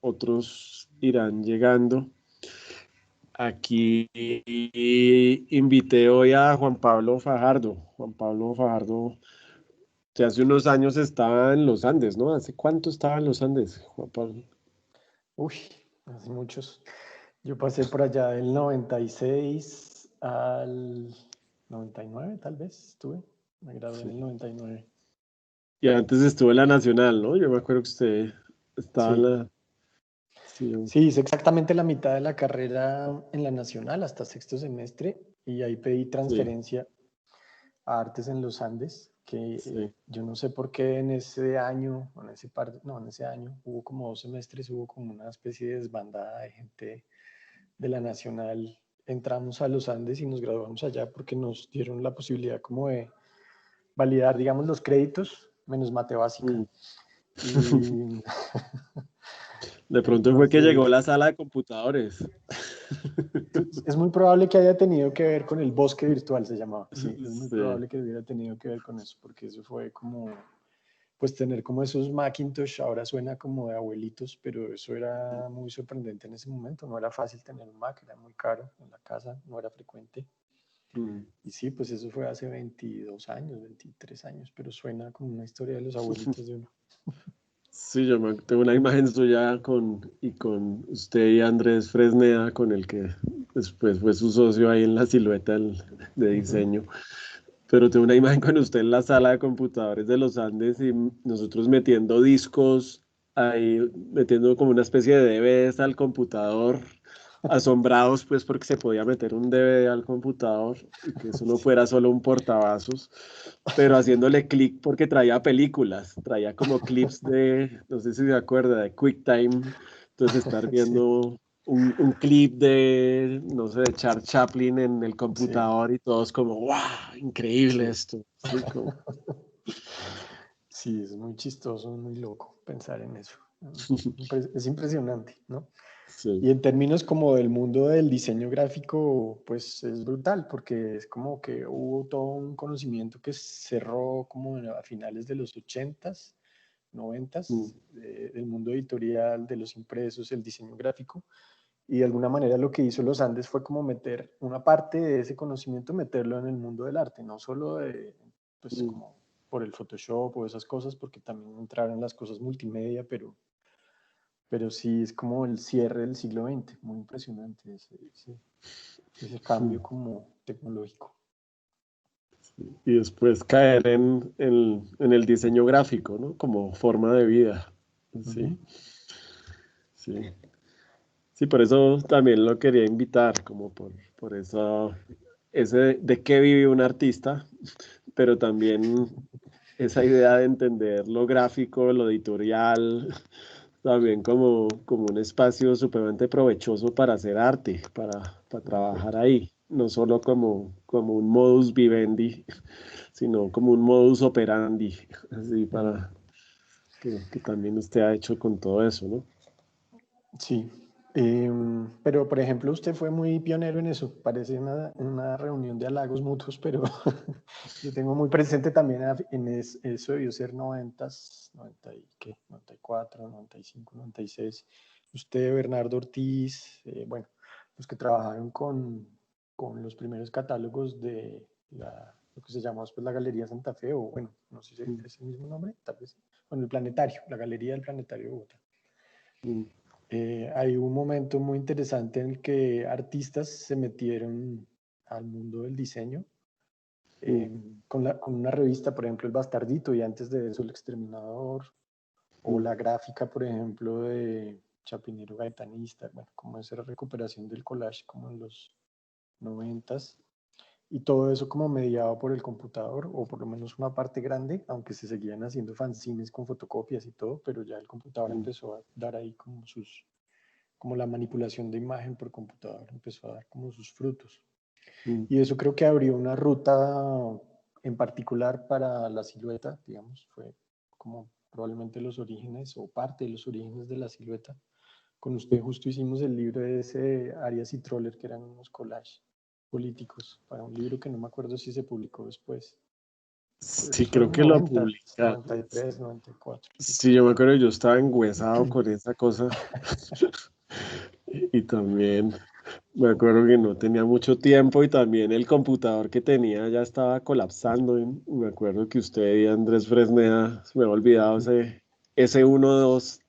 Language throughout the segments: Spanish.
otros irán llegando. Aquí invité hoy a Juan Pablo Fajardo. Juan Pablo Fajardo, que hace unos años estaba en los Andes, ¿no? ¿Hace cuánto estaba en los Andes, Juan Pablo? Uy, hace muchos. Yo pasé por allá del 96 al 99, tal vez estuve. Me gradué en Sí. el 99. Y antes estuvo en la Nacional, ¿no? Yo me acuerdo que usted estaba en Sí, la... Sí, sí, hice exactamente la mitad de la carrera en la Nacional hasta sexto semestre y ahí pedí sí, transferencia a Artes en los Andes, que sí. yo no sé por qué en ese año, o en ese par, no, en ese año hubo como 2 semestres, hubo como una especie de desbandada de gente de la Nacional. Entramos a los Andes y nos graduamos allá porque nos dieron la posibilidad como de validar, digamos, los créditos, menos mate básica. Mm. Y De pronto fue que entonces llegó la sala de computadores. es muy probable que haya tenido que ver con el bosque virtual, se llamaba. Sí, es muy Sí. probable que hubiera tenido que ver con eso, porque eso fue como, pues tener como esos Macintosh, ahora suena como de abuelitos, pero eso era muy sorprendente en ese momento. No era fácil tener un Mac, era muy caro en la casa, no era frecuente. Mm. Y sí, pues eso fue hace 22 años, 23 años, pero suena como una historia de los abuelitos de uno. Sí, tengo una imagen suya con usted y Andrés Fresneda, con el que después fue su socio ahí en la silueta de Ujú. diseño. Pero tengo una imagen con usted en la sala de computadores de los Andes y nosotros metiendo discos ahí, metiendo como una especie de DVDs al computador, asombrados pues porque se podía meter un DVD al computador y que eso no Sí. fuera solo un portavasos, pero haciéndole clic porque traía películas, traía como clips de, no sé si se acuerda, de QuickTime, entonces estar Sí, viendo un clip de, no sé, de Charles Chaplin en el sí, computador y todos como, wow, increíble sí. esto. Sí, como, Sí, es muy chistoso, muy loco pensar en eso. Es impresionante, ¿no? sí, Y en términos como del mundo del diseño gráfico, pues es brutal, porque es como que hubo todo un conocimiento que cerró como a finales de los 80s, mm, 90s, del mundo editorial, de los impresos, el diseño gráfico. Y de alguna manera lo que hizo Los Andes fue como meter una parte de ese conocimiento, meterlo en el mundo del arte, no solo de, pues mm, como por el Photoshop o esas cosas, porque también entraron las cosas multimedia, pero sí es como el cierre del siglo XX, muy impresionante ese cambio mm. como tecnológico. Y después caer en el diseño gráfico, ¿no? Como forma de vida. Sí, Ujú. sí. Sí, por eso también lo quería invitar, como por eso, ese de qué vive un artista, pero también esa idea de entender lo gráfico, lo editorial, también como un espacio supremamente provechoso para hacer arte, para De trabajar acuerdo. ahí, no solo como un modus vivendi, sino como un modus operandi, así Mm. para que también usted ha hecho con todo eso, ¿no? Sí, pero por ejemplo usted fue muy pionero en eso, parece una reunión de halagos mutuos, pero yo tengo muy presente también eso debió ser 90s, 90 y qué, 94, 95, 96. Usted, Bernardo Ortiz, bueno, los que trabajaron con los primeros catálogos de lo que se llamó después la Galería Santa Fe, o bueno, no sé si Mm, es el mismo nombre, tal vez, bueno, el Planetario, la Galería del Planetario de Bogotá. mm, Hay un momento muy interesante en el que artistas se metieron al mundo del diseño mm, con una revista, por ejemplo, El Bastardito, y antes de eso El Exterminador, o mm, la gráfica, por ejemplo, de Chapinero Gaetanista, bueno, como esa recuperación del collage como en los 90s, y todo eso como mediado por el computador, o por lo menos una parte grande, aunque se seguían haciendo fanzines con fotocopias y todo, pero ya el computador mm, empezó a dar ahí como la manipulación de imagen por computador empezó a dar como sus frutos. mm, Y eso creo que abrió una ruta en particular para la silueta, digamos, fue como probablemente los orígenes o parte de los orígenes de la silueta. Con usted justo hicimos el libro de ese Arias y Troller, que eran unos collages políticos, para un libro que no me acuerdo si se publicó después. Sí, Eso fue creo en que lo 90, publica. 93, 94. Sí. Sí, yo me acuerdo, yo estaba engüesado con esa cosa. Y también me acuerdo que no tenía mucho tiempo y también el computador que tenía ya estaba colapsando. Y me acuerdo que usted y Andrés Fresneda, se me ha olvidado ese 1-2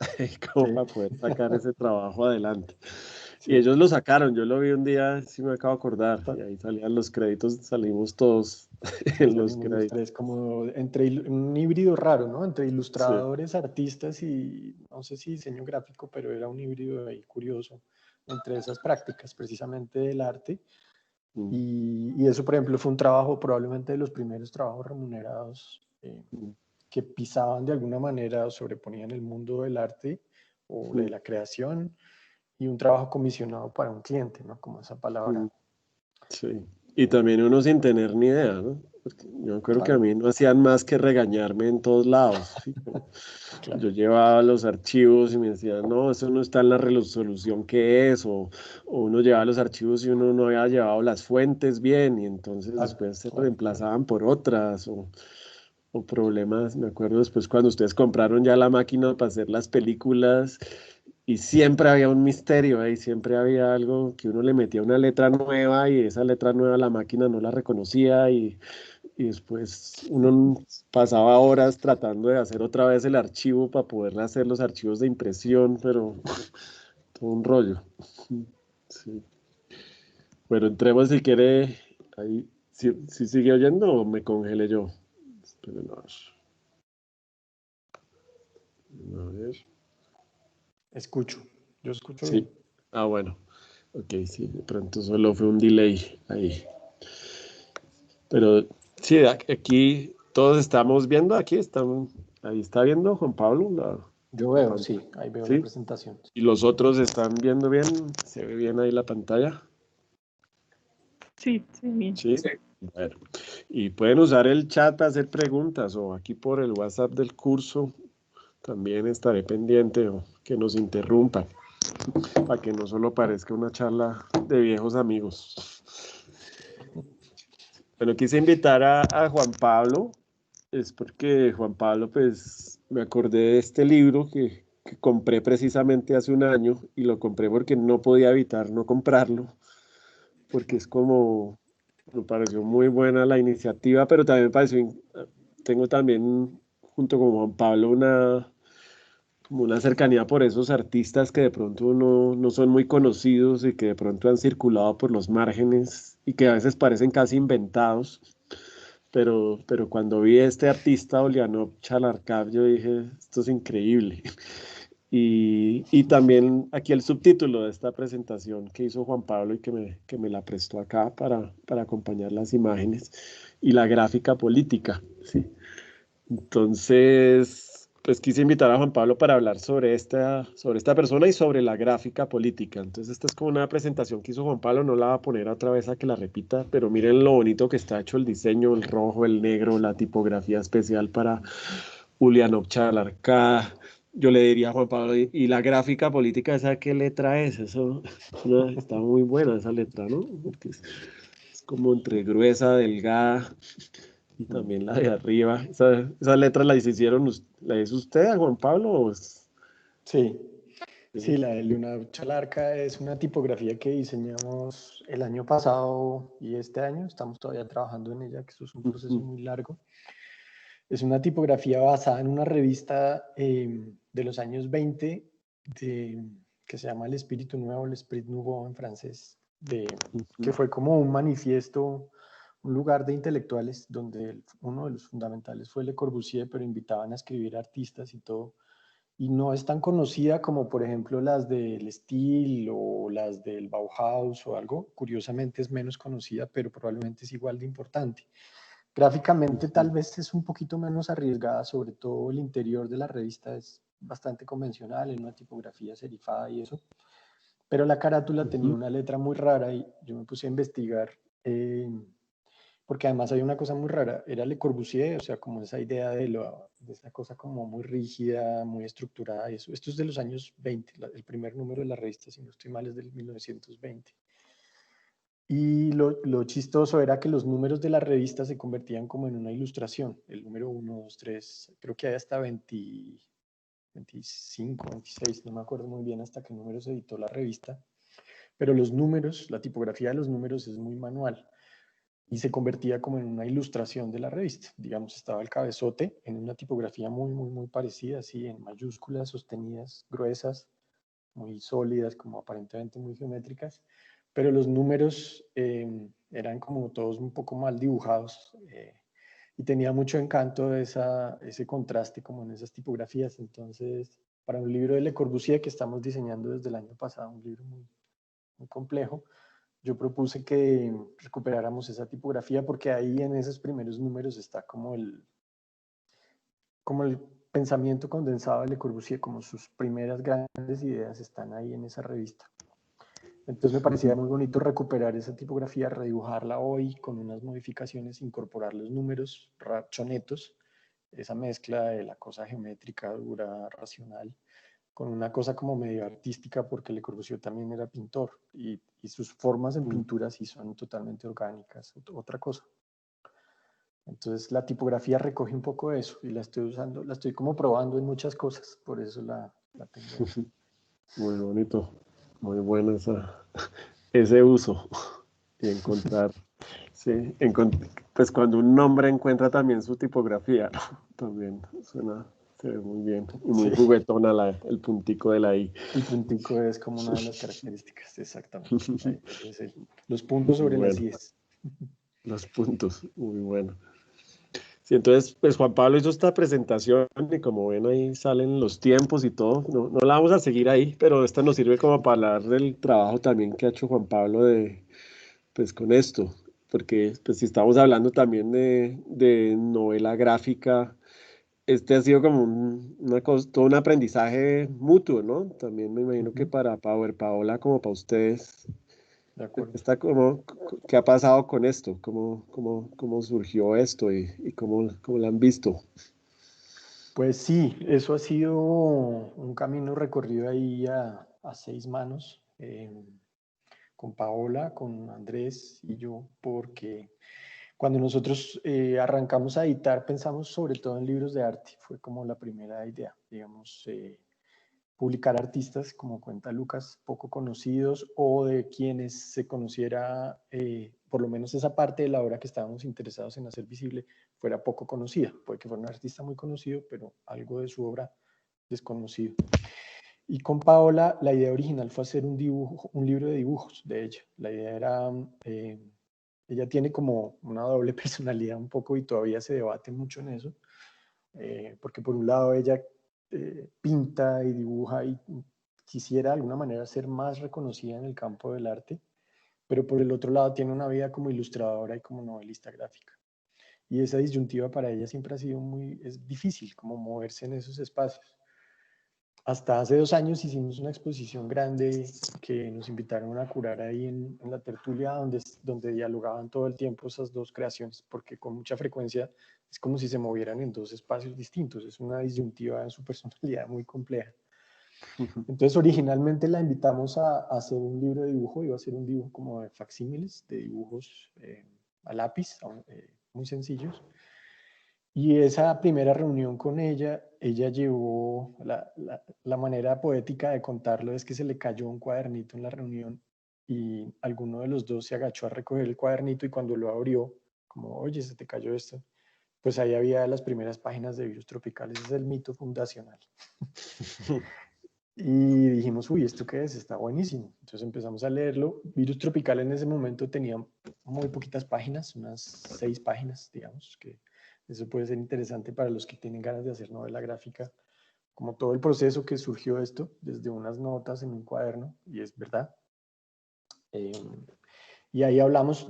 como Sí. para poder sacar ese trabajo adelante. Y Sí. ellos lo sacaron, yo lo vi un día, sí me acabo de acordar, y ahí salían los créditos, salimos todos Ahí en los salimos los créditos. tres como entre un híbrido raro, ¿no? Entre Sí. ilustradores, artistas y no sé si diseño gráfico, pero era un híbrido ahí curioso entre esas prácticas precisamente del arte. Mm, Y eso, por ejemplo, fue un trabajo, probablemente de los primeros trabajos remunerados mm, que pisaban de alguna manera o sobreponían el mundo del arte o de mm, la creación y un trabajo comisionado para un cliente, ¿no? Como esa mm. palabra. Sí, y también uno sin tener ni idea, ¿no? Porque yo creo que a Claro, mí no hacían más que regañarme en todos lados. ¿Sí? Como claro. yo llevaba los archivos y me decían, no, eso no está en la resolución que es, o uno llevaba los archivos y uno no había llevado las fuentes bien, y entonces Claro, después se claro. reemplazaban por otras, o problemas. Me acuerdo después cuando ustedes compraron ya la máquina para hacer las películas y siempre había un misterio ahí, siempre había algo que uno le metía una letra nueva y esa letra nueva la máquina no la reconocía y después uno pasaba horas tratando de hacer otra vez el archivo para poder hacer los archivos de impresión, pero todo un rollo. Sí. Bueno, entremos si quiere. Ahí, si sigue oyendo o me congelé yo. Esperen a ver. Escucho, yo escucho Sí. bien. Ah, bueno. Ok, sí, de pronto solo fue un delay ahí. Pero sí, aquí todos estamos viendo, ahí está viendo Juan Pablo Yo la veo, pantalla. sí, ahí veo la Sí. presentación. Y los otros están viendo bien, se ve bien ahí la pantalla. Sí, sí, bien. Sí. Bueno. Y pueden usar el chat para hacer preguntas o aquí por el WhatsApp del curso también estaré pendiente o que nos interrumpan para que no solo parezca una charla de viejos amigos. Bueno, quise invitar a Juan Pablo, es porque Juan Pablo, pues me acordé de este libro que compré precisamente hace un año y lo compré porque no podía evitar no comprarlo, porque es como, me pareció muy buena la iniciativa, pero también me pareció, tengo también junto con Juan Pablo como una cercanía por esos artistas que de pronto no son muy conocidos y que de pronto han circulado por los márgenes y que a veces parecen casi inventados. Pero cuando vi este artista, Oliano Chalarkab, yo dije, esto es increíble. Y también aquí el subtítulo de esta presentación que hizo Juan Pablo y que me la prestó acá para acompañar las imágenes y la gráfica política. ¿Sí? Entonces, pues quise invitar a Juan Pablo para hablar sobre esta persona y sobre la gráfica política. Entonces, esta es como una presentación que hizo Juan Pablo, no la va a poner otra vez a que la repita, pero miren lo bonito que está hecho el diseño, el rojo, el negro, la tipografía especial para Ulianov Chalarca. Yo le diría a Juan Pablo, y la gráfica política, ¿esa qué letra es? Eso, está muy buena esa letra, ¿no? Porque es como entre gruesa, delgada. Y también la de arriba. Esa letra la hicieron, ¿la hizo usted, Juan Pablo? Sí, Sí. sí, la de Luna Chalarca es una tipografía que diseñamos el año pasado y este año. Estamos todavía trabajando en ella, que eso es un proceso Ujú, muy largo. Es una tipografía basada en una revista de los años 20 que se llama El Espíritu Nuevo, El Esprit Nouveau en francés, que ujú, fue como un manifiesto, un lugar de intelectuales donde uno de los fundamentales fue Le Corbusier, pero invitaban a escribir artistas y todo. Y no es tan conocida como, por ejemplo, las del Stil o las del Bauhaus o algo. Curiosamente es menos conocida, pero probablemente es igual de importante. Gráficamente ujú, tal vez es un poquito menos arriesgada, sobre todo el interior de la revista es bastante convencional, en una tipografía serifada y eso, pero la carátula tenía ujú, una letra muy rara y yo me puse a investigar, eh, porque además hay una cosa muy rara, era Le Corbusier, o sea, como esa idea de esa cosa como muy rígida, muy estructurada y eso. Esto es de los años 20, el primer número de la revista, si no estoy mal, es del 1920. Y lo chistoso era que los números de la revista se convertían como en una ilustración. El número 1, 2, 3, creo que hay hasta 20, 25, 26, no me acuerdo muy bien hasta qué número se editó la revista. Pero los números, la tipografía de los números es muy manual y se convertía como en una ilustración de la revista. Digamos, estaba el cabezote en una tipografía muy, muy, muy parecida, así en mayúsculas sostenidas, gruesas, muy sólidas, como aparentemente muy geométricas, pero los números eran como todos un poco mal dibujados y tenía mucho encanto ese contraste como en esas tipografías. Entonces, para un libro de Le Corbusier que estamos diseñando desde el año pasado, un libro muy, muy complejo, yo propuse que recuperáramos esa tipografía porque ahí en esos primeros números está como el pensamiento condensado de Le Corbusier, como sus primeras grandes ideas están ahí en esa revista. Entonces me parecía muy bonito recuperar esa tipografía, redibujarla hoy con unas modificaciones, incorporar los números, chonetos, esa mezcla de la cosa geométrica, dura, racional, con una cosa como medio artística, porque Le Corbusier también era pintor y sus formas en pintura sí son totalmente orgánicas, otra cosa. Entonces la tipografía recoge un poco eso y la estoy usando, la estoy como probando en muchas cosas, por eso la tengo ahí. Muy bonito, muy bueno ese uso y encontrar, sí, pues cuando un nombre encuentra también su tipografía, ¿no? También suena, se ve muy bien y muy Sí, juguetona el puntico de la I. el puntico es como una de las características, exactamente. Ahí, los puntos sobre las Bueno, IES. los puntos, muy bueno. Sí, entonces, pues Juan Pablo hizo esta presentación y como ven ahí salen los tiempos y todo. No, no la vamos a seguir ahí, pero esta nos sirve como para hablar del trabajo también que ha hecho Juan Pablo pues con esto, porque pues si estamos hablando también de novela gráfica, este ha sido como una cosa, todo un aprendizaje mutuo, ¿no? También me imagino que para Power Paola como para ustedes. De acuerdo. Está como, ¿qué ha pasado con esto? ¿Cómo surgió esto y cómo lo han visto? Pues sí, eso ha sido un camino recorrido ahí a seis manos, con Paola, con Andrés y yo, porque cuando nosotros arrancamos a editar pensamos sobre todo en libros de arte, fue como la primera idea, digamos, publicar artistas, como cuenta Lucas, poco conocidos o de quienes se conociera, por lo menos esa parte de la obra que estábamos interesados en hacer visible, fuera poco conocida. Puede que fuera un artista muy conocido, pero algo de su obra desconocido. Y con Paola, la idea original fue hacer un libro de dibujos de ella. La idea era, ella tiene como una doble personalidad un poco y todavía se debate mucho en eso, porque por un lado ella pinta y dibuja y quisiera de alguna manera ser más reconocida en el campo del arte, pero por el otro lado tiene una vida como ilustradora y como novelista gráfica. Y esa disyuntiva para ella siempre ha sido es difícil, como moverse en esos espacios. Hasta hace 2 años hicimos una exposición grande que nos invitaron a curar ahí en la tertulia donde dialogaban todo el tiempo esas dos creaciones, porque con mucha frecuencia es como si se movieran en dos espacios distintos, es una disyuntiva en su personalidad muy compleja. Entonces originalmente la invitamos a hacer un libro de dibujo, iba a ser un dibujo como de facsímiles, de dibujos a lápiz, muy sencillos. Y esa primera reunión con ella llevó, la manera poética de contarlo es que se le cayó un cuadernito en la reunión y alguno de los dos se agachó a recoger el cuadernito y cuando lo abrió, como, oye, se te cayó esto, pues ahí había las primeras páginas de Virus Tropicales, ese es el mito fundacional. Y dijimos, uy, ¿esto qué es? Está buenísimo. Entonces empezamos a leerlo. Virus Tropical en ese momento tenía muy poquitas páginas, unas 6 páginas, digamos, que eso puede ser interesante para los que tienen ganas de hacer novela gráfica, como todo el proceso que surgió esto, desde unas notas en un cuaderno, y es verdad. Y ahí hablamos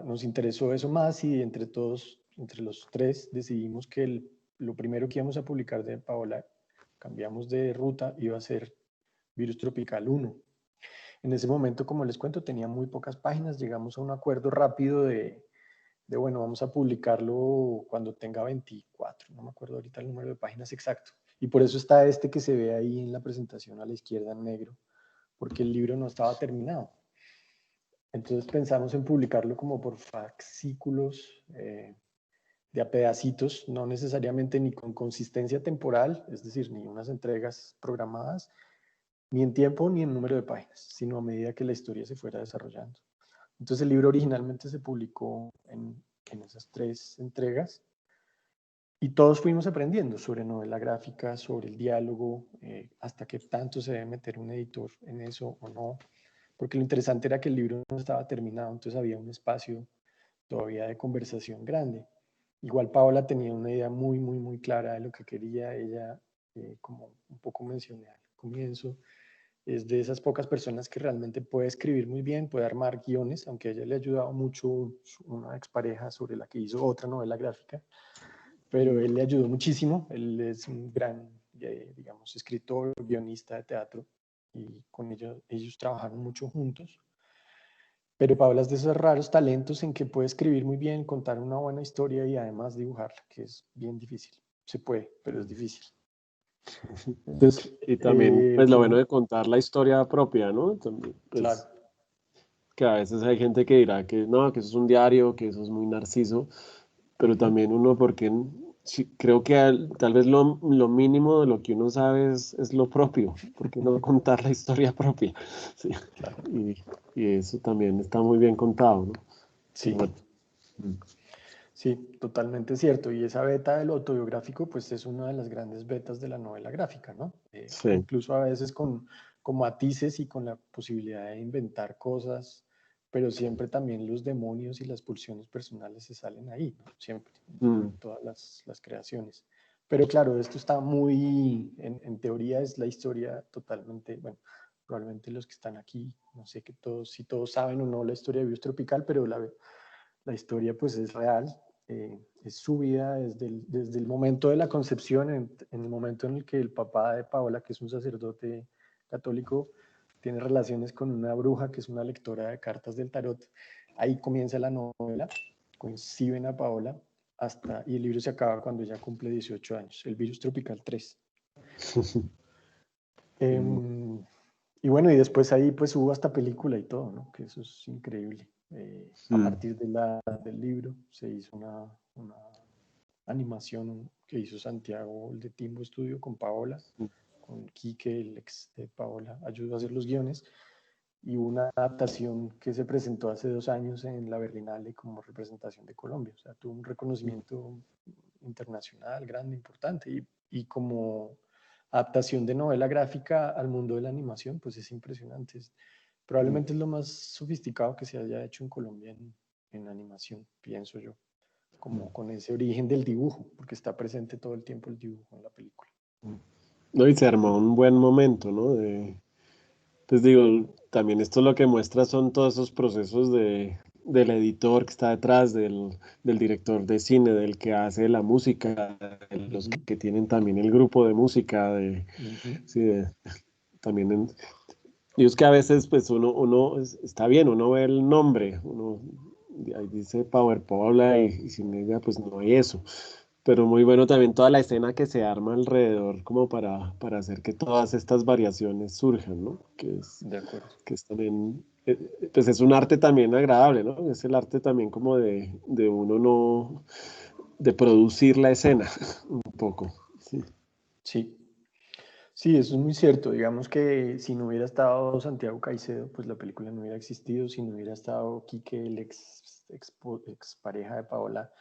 nos interesó eso más y entre todos, entre los tres, decidimos que lo primero que íbamos a publicar de Paola, cambiamos de ruta, iba a ser Virus Tropical 1. En ese momento, como les cuento, tenía muy pocas páginas, llegamos a un acuerdo rápido bueno, vamos a publicarlo cuando tenga 24, no me acuerdo ahorita el número de páginas exacto. Y por eso está este que se ve ahí en la presentación a la izquierda en negro, porque el libro no estaba terminado. Entonces pensamos en publicarlo como por fascículos, de a pedacitos, no necesariamente ni con consistencia temporal, es decir, ni unas entregas programadas, ni en tiempo ni en número de páginas, sino a medida que la historia se fuera desarrollando. Entonces el libro originalmente se publicó en esas 3 entregas y todos fuimos aprendiendo sobre novela gráfica, sobre el diálogo, hasta qué tanto se debe meter un editor en eso o no, porque lo interesante era que el libro no estaba terminado, entonces había un espacio todavía de conversación grande. Igual Paola tenía una idea muy, muy, muy clara de lo que quería. Ella, como un poco mencioné al comienzo, es de esas pocas personas que realmente puede escribir muy bien, puede armar guiones, aunque a ella le ha ayudado mucho una expareja sobre la que hizo otra novela gráfica, pero él le ayudó muchísimo. Él es un gran, digamos, escritor, guionista de teatro, y con ellos trabajaron mucho juntos. Pero Paola es de esos raros talentos en que puede escribir muy bien, contar una buena historia y además dibujarla, que es bien difícil. Se puede, pero es difícil. Entonces, Y también, pues lo bueno de contar la historia propia, ¿no? También, claro, pues que a veces hay gente que dirá que no, que eso es un diario, que eso es muy narciso, pero también uno, porque sí, creo que tal vez lo mínimo de lo que uno sabe es lo propio, porque no contar la historia propia, sí. claro. Y eso también está muy bien contado, ¿no? Sí, Bueno, sí, totalmente cierto. Y esa beta del autobiográfico, pues es una de las grandes betas de la novela gráfica, ¿no? sí. Incluso a veces con matices y con la posibilidad de inventar cosas, pero siempre también los demonios y las pulsiones personales se salen ahí, ¿no? Siempre, Mm, en todas las creaciones. Pero claro, esto está muy, en teoría es la historia totalmente, bueno, probablemente los que están aquí, no sé que todos, si todos saben o no la historia de Virus Tropical, pero la historia pues es real, es su vida desde el momento de la concepción, en el momento en el que el papá de Paola, que es un sacerdote católico, tiene relaciones con una bruja que es una lectora de cartas del tarot. Ahí comienza la novela, conciben a Paola, y el libro se acaba cuando ella cumple 18 años, el Virus Tropical 3. mm, Y bueno, y después ahí pues hubo hasta película y todo, ¿no? Que eso es increíble. A mm, partir del libro se hizo una animación que hizo Santiago, el de Timbo Studio, con Paola, con Quique, el ex de Paola, ayudó a hacer los guiones, y una adaptación que se presentó hace 2 años en la Berlinale como representación de Colombia. O sea, tuvo un reconocimiento internacional grande, importante, y como adaptación de novela gráfica al mundo de la animación, pues es impresionante. Probablemente es lo más sofisticado que se haya hecho en Colombia en animación, pienso yo, como con ese origen del dibujo, porque está presente todo el tiempo el dibujo en la película. No, y se armó un buen momento, ¿no? Pues digo, también esto lo que muestra son todos esos procesos del editor que está detrás, del director de cine, del que hace la música, de los Ujú, que tienen también el grupo de música, ujú. sí, también y es que a veces pues está bien, uno ve el nombre, ahí dice Power Paula y sin ella pues no hay eso. Pero muy bueno también toda la escena que se arma alrededor como para hacer que todas estas variaciones surjan, ¿no? De acuerdo. Que es también, pues es un arte también agradable, ¿no? Es el arte también como de uno no, de producir la escena un poco, sí. Sí, sí, eso es muy cierto. Digamos que si no hubiera estado Santiago Caicedo, pues la película no hubiera existido. Si no hubiera estado Quique, el ex pareja de Paola,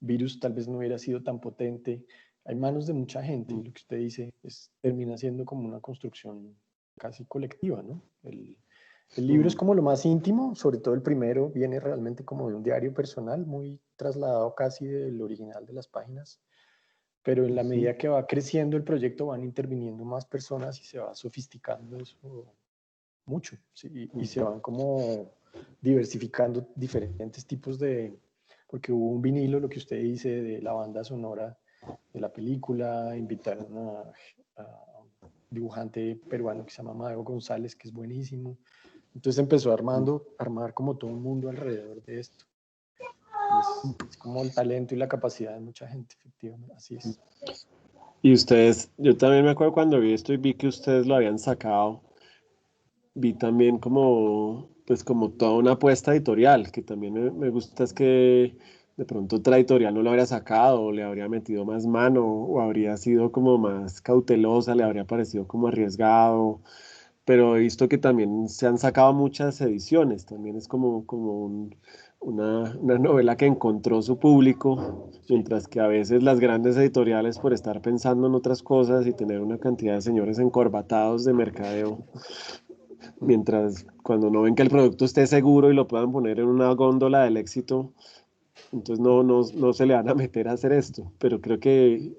Virus tal vez no hubiera sido tan potente. Hay manos de mucha gente, y lo que usted dice termina siendo como una construcción casi colectiva, ¿no? El libro es Mm, como lo más íntimo, sobre todo el primero, viene realmente como de un diario personal, muy trasladado casi del original de las páginas, pero en la ujú, medida que va creciendo el proyecto van interviniendo más personas y se va sofisticando eso mucho, ¿sí? Y se van como diversificando diferentes tipos porque hubo un vinilo, lo que usted dice, de la banda sonora de la película, invitaron a un dibujante peruano que se llama Mago González, que es buenísimo. Entonces empezó armar como todo un mundo alrededor de esto. Y es como el talento y la capacidad de mucha gente, efectivamente, así es. Y ustedes, yo también me acuerdo cuando vi esto y vi que ustedes lo habían sacado, vi también como pues como toda una apuesta editorial, que también me gusta es que de pronto otra editorial no lo habría sacado, o le habría metido más mano, o habría sido como más cautelosa, le habría parecido como arriesgado, pero he visto que también se han sacado muchas ediciones, también es como una novela que encontró su público, Sí, mientras que a veces las grandes editoriales por estar pensando en otras cosas y tener una cantidad de señores encorbatados de mercadeo, mientras cuando no ven que el producto esté seguro y lo puedan poner en una góndola del éxito, entonces no se le van a meter a hacer esto, pero creo que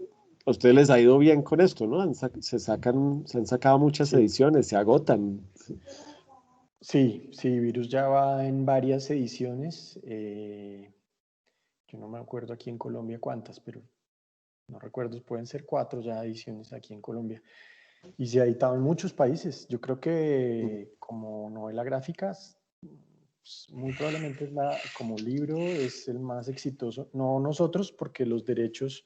a ustedes les ha ido bien con esto, ¿no? Se han sacado muchas sí, ediciones, se agotan. sí, sí, Virus ya va en varias ediciones. Yo no me acuerdo aquí en Colombia cuántas, pero no recuerdo, pueden ser 4 ya ediciones aquí en Colombia. Y se ha editado en muchos países. Yo creo que como novela gráfica, muy probablemente es como libro es el más exitoso. No nosotros, porque los derechos,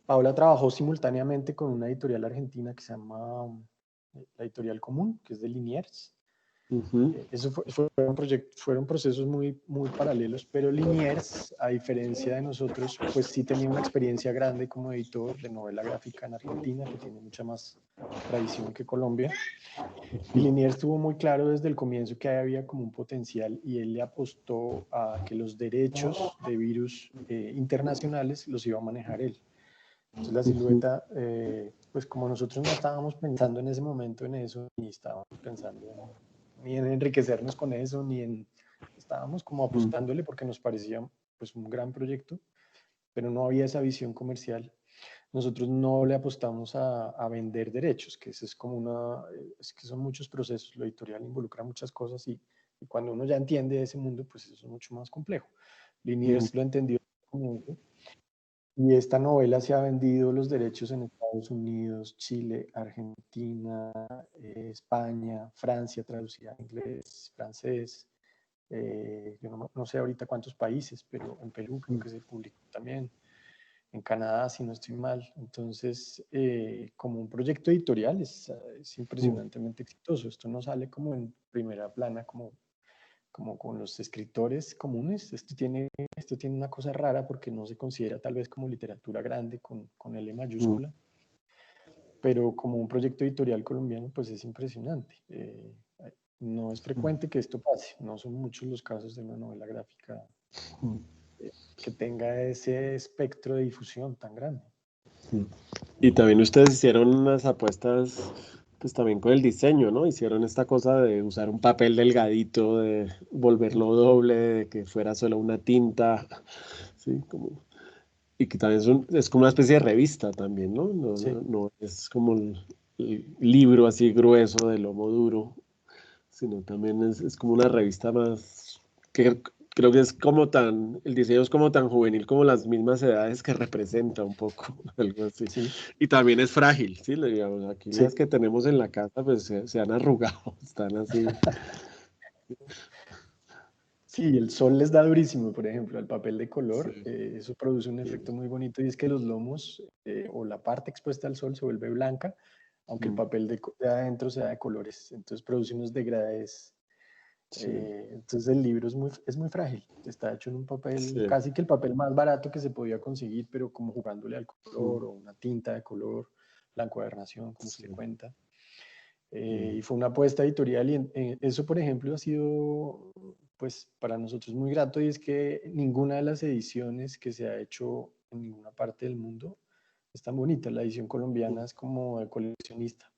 Paula trabajó simultáneamente con una editorial argentina que se llama la Editorial Común, que es de Liniers. Ujú. Fueron procesos muy, muy paralelos, pero Liniers, a diferencia de nosotros, pues sí tenía una experiencia grande como editor de novela gráfica en Argentina, que tiene mucha más tradición que Colombia. Y Liniers tuvo muy claro desde el comienzo que había como un potencial y él le apostó a que los derechos de Virus internacionales los iba a manejar él. Entonces la Ujú. silueta, pues como nosotros no estábamos pensando en ese momento en eso, ni estábamos pensando ni en enriquecernos con eso, estábamos como Ujú. apostándole porque nos parecía pues un gran proyecto, pero no había esa visión comercial. Nosotros no le apostamos a vender derechos, que eso es como es que son muchos procesos, lo editorial involucra muchas cosas y cuando uno ya entiende ese mundo, pues eso es mucho más complejo. Ujú. Liniers lo entendió y esta novela se ha vendido los derechos en Estados Unidos, Chile, Argentina, España, Francia, traducida a inglés, francés. Yo no sé ahorita cuántos países, pero en Perú creo que se publicó también. En Canadá, si no estoy mal. Entonces, como un proyecto editorial es impresionantemente exitoso. Esto no sale como en primera plana, como con los escritores comunes. Esto tiene una cosa rara porque no se considera tal vez como literatura grande con L Ujú. mayúscula, pero como un proyecto editorial colombiano, pues es impresionante. No es frecuente que esto pase, no son muchos los casos de una novela gráfica que tenga ese espectro de difusión tan grande. Y también ustedes hicieron unas apuestas, pues también con el diseño, ¿no? Hicieron esta cosa de usar un papel delgadito, de volverlo doble, de que fuera solo una tinta, sí, como, y que también es como una especie de revista también, ¿no? Sí, No es como el libro así grueso de lomo duro, sino también es como una revista más, que creo que es como el diseño es como tan juvenil como las mismas edades que representa un poco, algo así. sí, Y también es frágil, ¿sí? Digamos, aquí las sí. que tenemos en la casa pues se han arrugado, están así. Sí, el sol les da durísimo, por ejemplo, al papel de color. Sí, Eso produce un sí, efecto muy bonito y es que los lomos o la parte expuesta al sol se vuelve blanca, aunque el mm, papel de adentro sea de colores. Entonces produce unos degradés. sí, Entonces el libro es muy frágil. Está hecho en un papel, sí, casi que el papel más barato que se podía conseguir, pero como jugándole al mm, color o una tinta de color, la encuadernación, como sí, usted cuenta. mm, Y fue una apuesta editorial y eso, por ejemplo, ha sido, pues, para nosotros muy grato y es que ninguna de las ediciones que se ha hecho en ninguna parte del mundo es tan bonita. La edición colombiana mm, es como de coleccionista,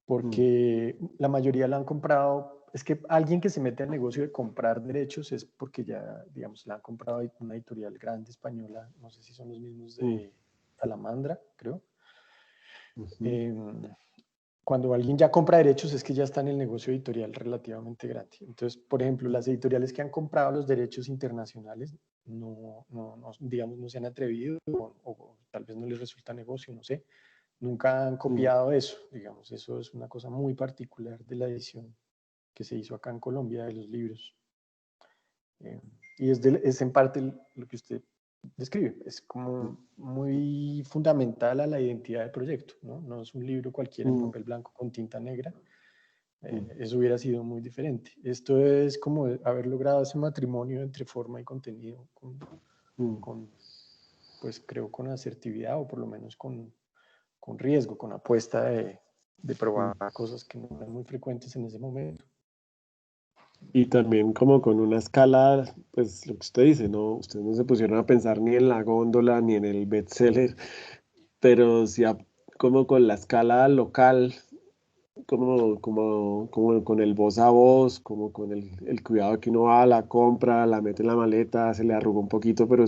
mm, porque la mayoría la han comprado. Es que alguien que se mete al negocio de comprar derechos es porque ya, digamos, la han comprado una editorial grande española, no sé si son los mismos mm, de Salamandra, creo. ujú, Em, Cuando alguien ya compra derechos es que ya está en el negocio editorial relativamente grande. Entonces, por ejemplo, las editoriales que han comprado los derechos internacionales digamos, no se han atrevido o tal vez no les resulta negocio, no sé. Nunca han mm, copiado eso, digamos. Eso es una cosa muy particular de la edición que se hizo acá en Colombia de los libros. Eh, y es en parte lo que usted describe. Es como muy fundamental a la identidad del proyecto, ¿no? No es un libro cualquiera en mm, papel blanco con tinta negra, Eso hubiera sido muy diferente. Esto es como haber logrado ese matrimonio entre forma y contenido, pues creo con asertividad o por lo menos con riesgo, con apuesta de probar cosas que no eran muy frecuentes en ese momento. Y también como con una escala, pues lo que usted dice, ¿no? Ustedes no se pusieron a pensar ni en la góndola ni en el bestseller, pero sí como con la escala local, como con el voz a voz, como con el cuidado que uno va, la compra, la mete en la maleta, se le arruga un poquito, pero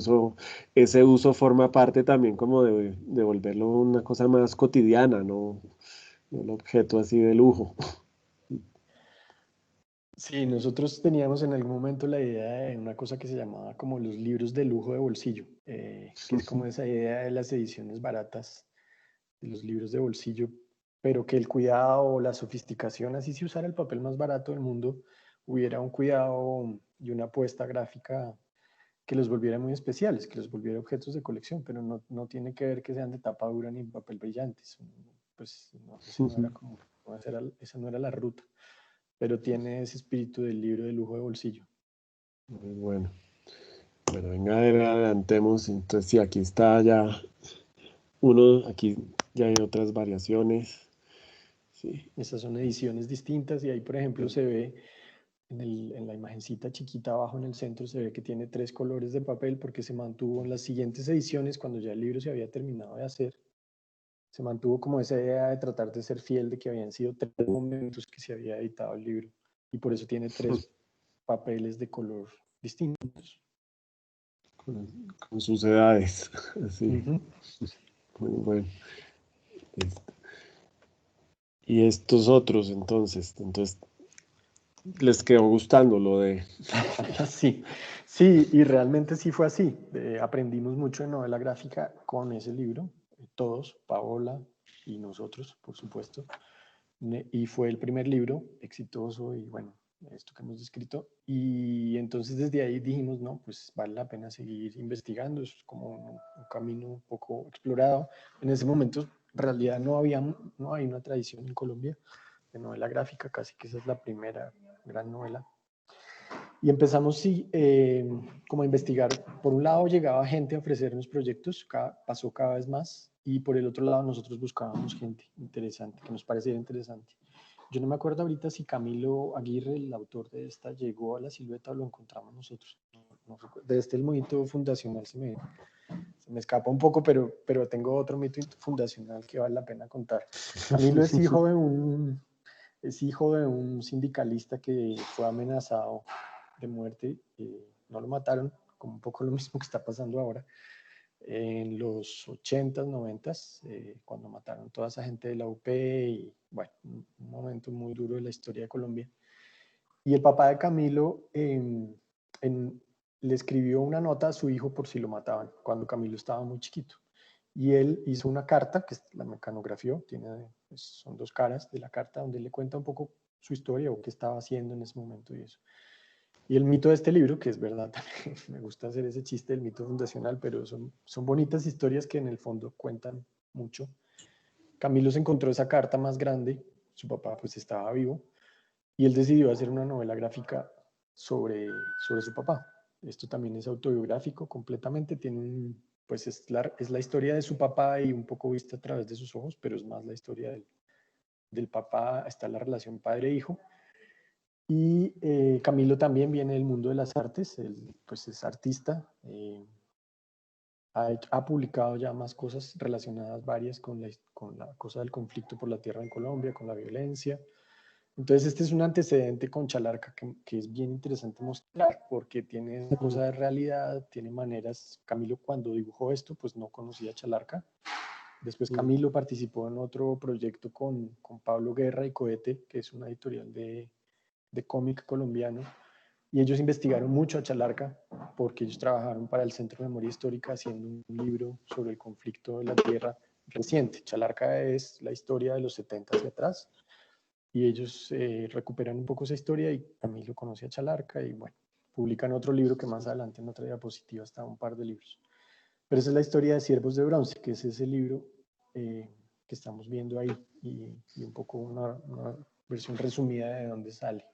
ese uso forma parte también como de volverlo una cosa más cotidiana, no un objeto así de lujo. Sí, nosotros teníamos en algún momento la idea de una cosa que se llamaba como los libros de lujo de bolsillo, que es como esa idea de las ediciones baratas de los libros de bolsillo, pero que el cuidado o la sofisticación, así se usara el papel más barato del mundo, hubiera un cuidado y una apuesta gráfica que los volviera muy especiales, que los volviera objetos de colección, pero no tiene que ver que sean de tapa dura ni papel brillante. Pues no, ese no era como, esa no era la ruta, pero tiene ese espíritu del libro de lujo de bolsillo. Muy bueno. Bueno, venga, a ver, adelantemos. Entonces, sí, aquí está ya aquí ya hay otras variaciones. Sí. Esas son ediciones distintas y ahí, por ejemplo, se ve en la imagencita chiquita abajo en el centro, se ve que tiene 3 colores de papel porque se mantuvo en las siguientes ediciones, cuando ya el libro se había terminado de hacer, se mantuvo como esa idea de tratar de ser fiel de que habían sido 3 momentos que se había editado el libro y por eso tiene 3 papeles de color distintos. Con sus edades. Sí. Muy bueno. Listo. Y estos otros, entonces les quedó gustando lo de... Sí, sí, y realmente sí fue así. Aprendimos mucho de novela gráfica con ese libro, todos, Paola y nosotros, por supuesto. Y fue el primer libro exitoso y bueno, esto que hemos descrito. Y entonces desde ahí dijimos, no, pues vale la pena seguir investigando, es como un camino un poco explorado. En ese momento, en realidad no hay una tradición en Colombia de novela gráfica, casi que esa es la primera gran novela. Y empezamos sí, como a investigar. Por un lado llegaba gente a ofrecernos proyectos, pasó cada vez más, y por el otro lado nosotros buscábamos gente interesante, que nos pareciera interesante. Yo no me acuerdo ahorita si Camilo Aguirre, el autor de esta, llegó a La Silueta o lo encontramos nosotros. No recuerdo. De el mito fundacional se me escapa un poco, pero tengo otro mito fundacional que vale la pena contar. Camilo es hijo de un sindicalista que fue amenazado de muerte. No lo mataron, como un poco lo mismo que está pasando ahora. En los 80s, 90s, cuando mataron toda esa gente de la UP y bueno, un momento muy duro de la historia de Colombia. Y el papá de Camilo le escribió una nota a su hijo por si lo mataban, cuando Camilo estaba muy chiquito. Y él hizo una carta, que la mecanografió, pues, son 2 caras de la carta, donde le cuenta un poco su historia o qué estaba haciendo en ese momento y eso. Y el mito de este libro, que es verdad, también me gusta hacer ese chiste del mito fundacional, pero son bonitas historias que en el fondo cuentan mucho. Camilo se encontró esa carta más grande, su papá pues estaba vivo, y él decidió hacer una novela gráfica sobre su papá. Esto también es autobiográfico completamente, pues es la historia de su papá y un poco vista a través de sus ojos, pero es más la historia del papá, está la relación padre-hijo. Y Camilo también viene del mundo de las artes, él pues es artista, ha publicado ya más cosas relacionadas varias con la cosa del conflicto por la tierra en Colombia, con la violencia. Entonces este es un antecedente con Chalarca que es bien interesante mostrar porque tiene una cosa de realidad, tiene maneras. Camilo cuando dibujó esto pues no conocía Chalarca. Después Camilo participó en otro proyecto con Pablo Guerra y Cohete, que es una editorial de cómic colombiano, y ellos investigaron mucho a Chalarca porque ellos trabajaron para el Centro de Memoria Histórica haciendo un libro sobre el conflicto de la tierra reciente. Chalarca es la historia de los 70 hacia atrás y ellos recuperan un poco esa historia y Camilo conoce a Chalarca y bueno, publican otro libro que más adelante en otra diapositiva está un par de libros. Pero esa es la historia de Siervos de Bronce, que es ese libro que estamos viendo ahí y un poco una versión resumida de dónde sale.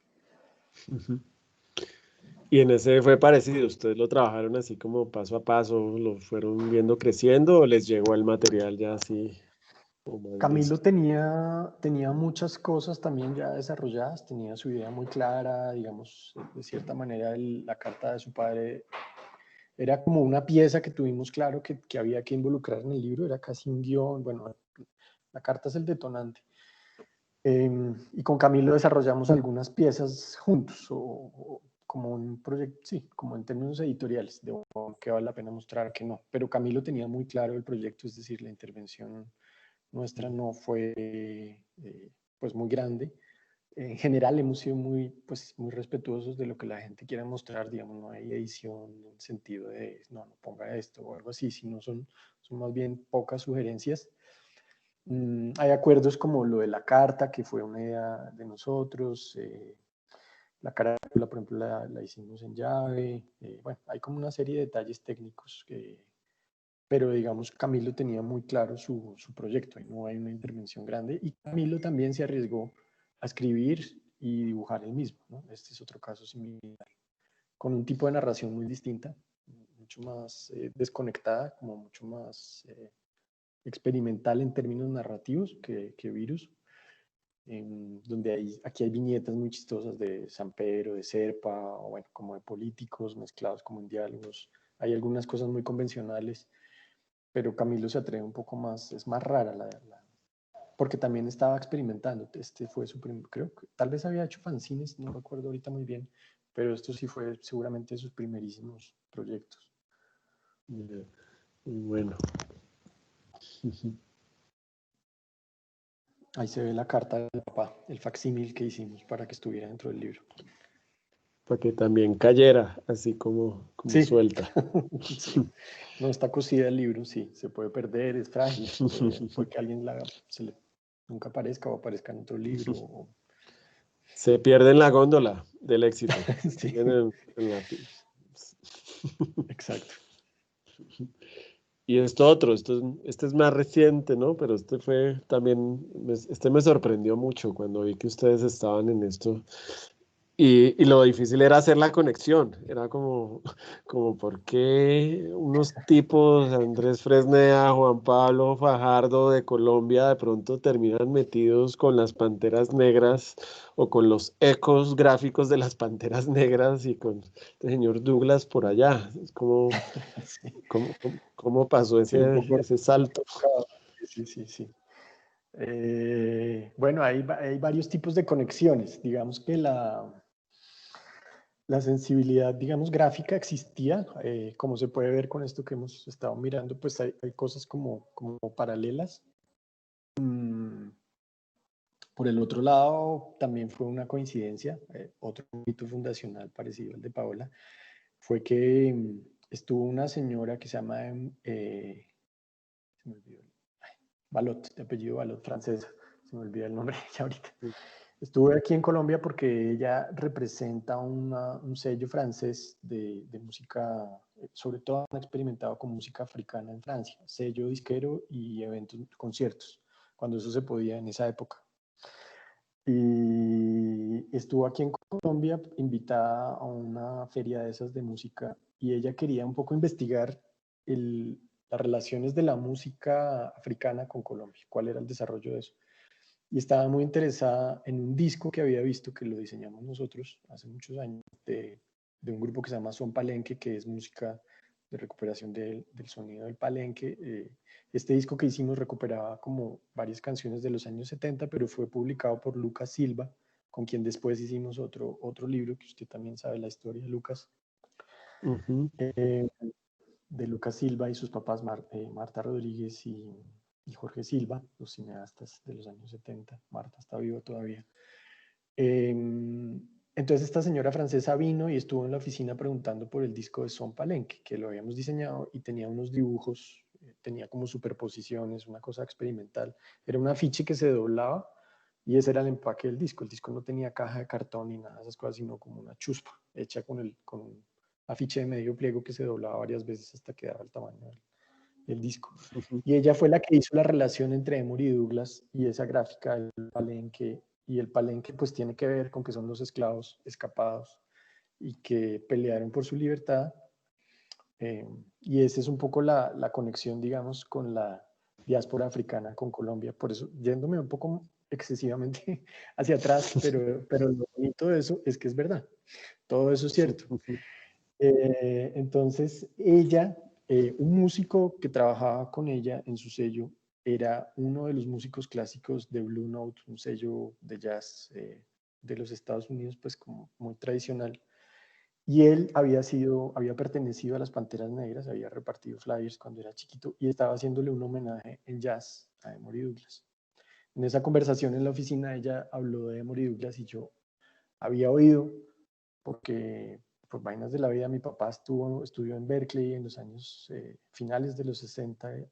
Ujú. Y en ese fue parecido, ¿ustedes lo trabajaron así como paso a paso, lo fueron viendo creciendo o les llegó el material ya así como más Camilo listo? tenía muchas cosas también ya desarrolladas, tenía su idea muy clara, digamos, de cierta manera la carta de su padre era como una pieza que tuvimos claro que había que involucrar en el libro, era casi un guión, bueno, la carta es el detonante. Y con Camilo desarrollamos algunas piezas juntos, o como un proyecto, sí, como en términos editoriales, de que vale la pena mostrar que no. Pero Camilo tenía muy claro el proyecto, es decir, la intervención nuestra no fue pues muy grande. En general hemos sido muy, pues, muy respetuosos de lo que la gente quiera mostrar, digamos, no hay edición en el sentido de, no, no ponga esto o algo así, sino son más bien pocas sugerencias. Hay acuerdos como lo de la carta, que fue una idea de nosotros, la carátula, por ejemplo, la hicimos en llave, bueno, hay como una serie de detalles técnicos pero digamos Camilo tenía muy claro su proyecto y no hay una intervención grande y Camilo también se arriesgó a escribir y dibujar él mismo, ¿no? Este es otro caso similar, con un tipo de narración muy distinta, mucho más desconectada, como mucho más experimental en términos narrativos que Virus, donde aquí hay viñetas muy chistosas de San Pedro, de Serpa, o bueno, como de políticos mezclados como en diálogos. Hay algunas cosas muy convencionales, pero Camilo se atreve un poco más, es más rara porque también estaba experimentando. Este fue su primer, creo que tal vez había hecho fanzines, no recuerdo ahorita muy bien, pero esto sí fue seguramente sus primerísimos proyectos. Muy bueno. Ahí se ve la carta del papá, el facsímil que hicimos para que estuviera dentro del libro. Para que también cayera así como Sí, suelta. sí. No está cosida el libro, sí, se puede perder, es frágil. Puede que alguien nunca aparezca o aparezca en otro libro. Se pierde en la góndola del éxito. Sí, En la... exacto. Y esto otro, este es más reciente, ¿no? Pero este fue también, este me sorprendió mucho cuando vi que ustedes estaban en esto. Y lo difícil era hacer la conexión. Era como ¿por qué unos tipos, Andrés Fresneda, Juan Pablo Fajardo de Colombia, de pronto terminan metidos con las Panteras Negras o con los ecos gráficos de las Panteras Negras y con el señor Douglas por allá? Es como, Sí, ¿cómo pasó sí, un poco ese salto? rebuscado. Sí, sí, sí. Bueno, hay varios tipos de conexiones. Digamos que la sensibilidad, digamos, gráfica existía, como se puede ver con esto que hemos estado mirando, pues hay cosas como paralelas. Por el otro lado, también fue una coincidencia, otro mito fundacional parecido al de Paola, fue que estuvo una señora que se llama, se me olvidó, Balot, de apellido Balot, francesa, se me olvida el nombre ya ahorita. Estuve aquí en Colombia porque ella representa un sello francés de música, sobre todo han experimentado con música africana en Francia, sello disquero y eventos, conciertos, cuando eso se podía en esa época. Y estuvo aquí en Colombia invitada a una feria de esas de música y ella quería un poco investigar las relaciones de la música africana con Colombia, cuál era el desarrollo de eso. Y estaba muy interesada en un disco que había visto, que lo diseñamos nosotros hace muchos años, de un grupo que se llama Son Palenque, que es música de recuperación del sonido del palenque. Este disco que hicimos recuperaba como varias canciones de los años 70, pero fue publicado por Lucas Silva, con quien después hicimos otro libro, que usted también sabe la historia, Lucas, Ujú. de Lucas Silva y sus papás Marta Rodríguez y Jorge Silva, los cineastas de los años 70. Marta está viva todavía. Entonces esta señora francesa vino y estuvo en la oficina preguntando por el disco de Son Palenque, que lo habíamos diseñado y tenía unos dibujos, tenía como superposiciones, una cosa experimental. Era un afiche que se doblaba y ese era el empaque del disco. El disco no tenía caja de cartón ni nada de esas cosas, sino como una chuspa hecha con un afiche de medio pliego que se doblaba varias veces hasta que daba el tamaño del disco. Ujú. Y ella fue la que hizo la relación entre Emory y Douglas y esa gráfica del Palenque y el palenque pues tiene que ver con que son los esclavos escapados y que pelearon por su libertad. Y esa es un poco la conexión, digamos, con la diáspora africana, con Colombia. Por eso, yéndome un poco excesivamente hacia atrás, pero lo bonito de eso es que es verdad. Todo eso es cierto. Entonces, ella, un músico que trabajaba con ella en su sello, era uno de los músicos clásicos de Blue Note, un sello de jazz de los Estados Unidos, pues como muy tradicional. Y él había pertenecido a las Panteras Negras, había repartido flyers cuando era chiquito y estaba haciéndole un homenaje en jazz a Emory Douglas. En esa conversación en la oficina ella habló de Emory Douglas y yo había oído, porque por vainas de la vida mi papá estudió en Berkeley en los años finales de los 60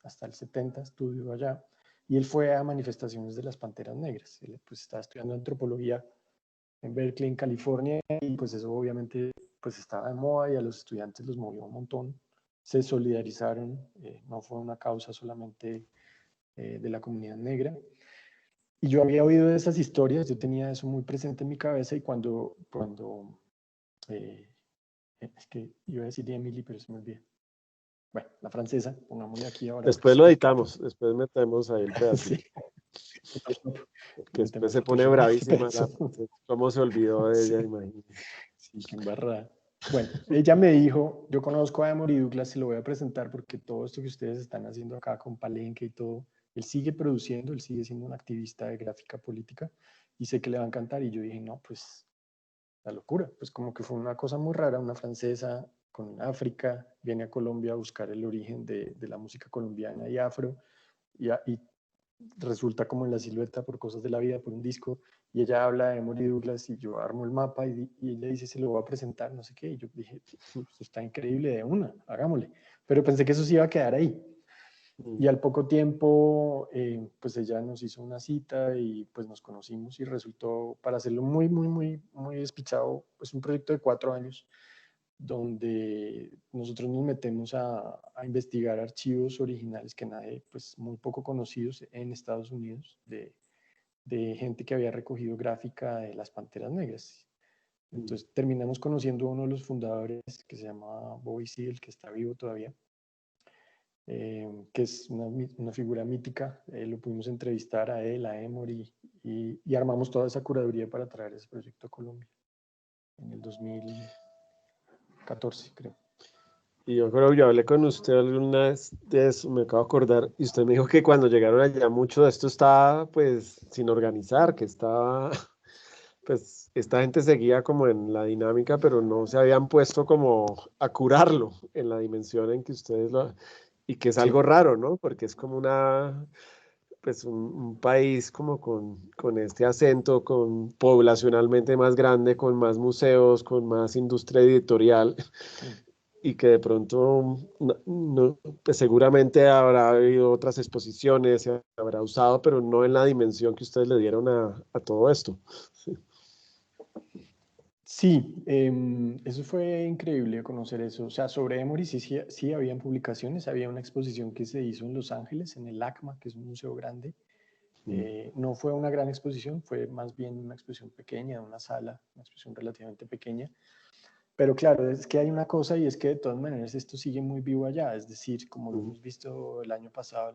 hasta el 70, estudió allá, y él fue a manifestaciones de las Panteras Negras. Él pues estaba estudiando antropología en Berkeley, en California, y pues eso obviamente pues estaba de moda y a los estudiantes los movió un montón. Se solidarizaron, no fue una causa solamente de la comunidad negra. Y yo había oído de esas historias, yo tenía eso muy presente en mi cabeza y cuando es que iba a decir Emily, pero se me olvida. Bueno, la francesa, pongámosle aquí ahora. Después lo editamos, después metemos ahí el pedacito. Sí. Que después se pone bravísima cómo se olvidó de ella, imagínate. Sí, qué embarrada. Bueno, ella me dijo, yo conozco a Emory Douglas y lo voy a presentar porque todo esto que ustedes están haciendo acá con Palenque y todo, él sigue produciendo, él sigue siendo un activista de gráfica política y sé que le va a encantar. Y yo dije, no, pues la locura, pues como que fue una cosa muy rara, una francesa con África, viene a Colombia a buscar el origen de la música colombiana y afro, y resulta como en la silueta por cosas de la vida, por un disco, y ella habla de Emory Douglas y yo armo el mapa y ella dice, se lo voy a presentar, no sé qué, y yo dije, esto está increíble de una, hagámosle, pero pensé que eso sí iba a quedar ahí. Y al poco tiempo, pues ella nos hizo una cita y pues nos conocimos y resultó, para hacerlo muy despichado, pues un proyecto de 4 años donde nosotros nos metemos a investigar archivos originales que nadie, pues muy poco conocidos en Estados Unidos, de gente que había recogido gráfica de las Panteras Negras. Entonces terminamos conociendo a uno de los fundadores que se llama Bobby Seale, que está vivo todavía. Que es una figura mítica. Lo pudimos entrevistar a él, a Emory, y armamos toda esa curaduría para traer ese proyecto a Colombia en el 2014, creo. Y yo creo que yo hablé con usted alguna vez de eso, me acabo de acordar, y usted me dijo que cuando llegaron allá mucho de esto estaba pues sin organizar, que estaba, pues esta gente seguía como en la dinámica, pero no se habían puesto como a curarlo en la dimensión en que ustedes lo... Y que es Sí. algo raro, ¿no? Porque es como pues un país como con este acento, con poblacionalmente más grande, con más museos, con más industria editorial, y que de pronto pues seguramente habrá habido otras exposiciones, se habrá usado, pero no en la dimensión que ustedes le dieron a todo esto. Sí, eso fue increíble conocer eso. O sea, sobre Emory sí habían publicaciones, había una exposición que se hizo en Los Ángeles, en el ACMA, que es un museo grande. No fue una gran exposición, fue más bien una exposición pequeña, una sala, una exposición relativamente pequeña. Pero claro, es que hay una cosa y es que de todas maneras esto sigue muy vivo allá. Es decir, como lo hemos visto el año pasado,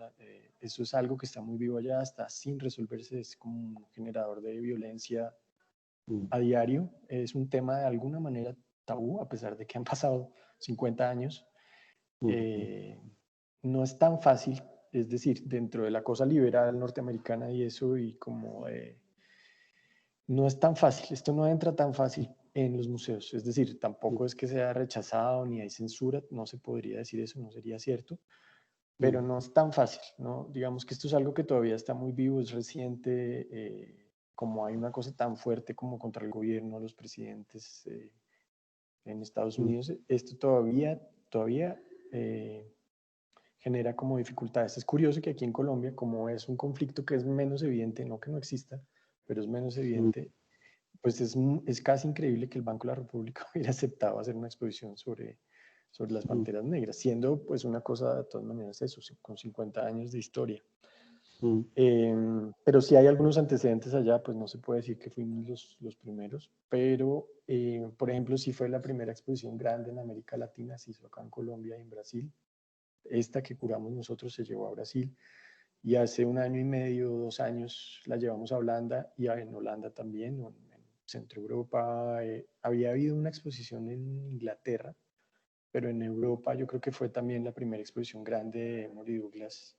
eso es algo que está muy vivo allá, está sin resolverse, es como un generador de violencia a diario. Es un tema de alguna manera tabú, a pesar de que han pasado 50 años. No es tan fácil, es decir, dentro de la cosa liberal norteamericana y eso, y como no es tan fácil, esto no entra tan fácil en los museos, es decir, tampoco es que sea rechazado ni hay censura, no se podría decir eso, no sería cierto, pero no es tan fácil, ¿no? Digamos que esto es algo que todavía está muy vivo, es reciente, como hay una cosa tan fuerte como contra el gobierno, los presidentes en Estados Unidos, esto todavía genera como dificultades. Es curioso que aquí en Colombia, como es un conflicto que es menos evidente, no que no exista, pero es menos evidente, pues es casi increíble que el Banco de la República hubiera aceptado hacer una exposición sobre las Panteras Negras, siendo pues una cosa de todas maneras eso, con 50 años de historia. Pero sí hay algunos antecedentes allá, pues no se puede decir que fuimos los primeros, pero por ejemplo, sí fue la primera exposición grande en América Latina, se hizo acá en Colombia y en Brasil. Esta que curamos nosotros se llevó a Brasil y hace 1 año y medio, 2 años la llevamos a Holanda y en Holanda también, en Centro Europa. Había habido una exposición en Inglaterra, pero en Europa yo creo que fue también la primera exposición grande de Emory Douglas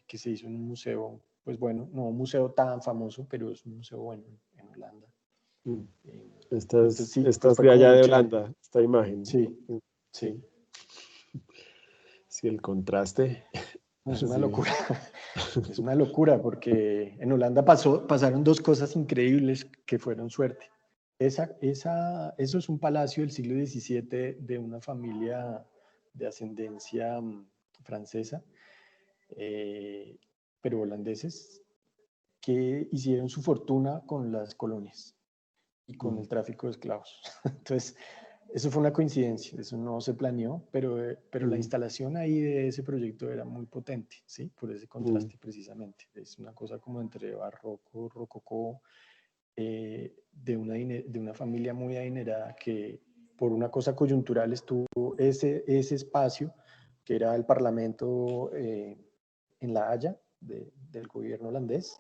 que se hizo en un museo, pues bueno, no un museo tan famoso, pero es un museo bueno en Holanda. Entonces sí, Esta pues es fue de como allá muy de chévere. Holanda, esta imagen. Sí, sí, Sí, sí, el contraste. es una Sí. locura. Es una locura porque en Holanda pasaron dos cosas increíbles que fueron suerte. Eso es un palacio del siglo XVII de una familia de ascendencia francesa, eh, pero holandeses, que hicieron su fortuna con las colonias y con el tráfico de esclavos. Entonces, eso fue una coincidencia, eso no se planeó, pero la instalación ahí de ese proyecto era muy potente, ¿sí? Por ese contraste precisamente. Es una cosa como entre barroco, rococó, de una familia muy adinerada que por una cosa coyuntural estuvo ese espacio, que era el Parlamento en La Haya, del gobierno holandés.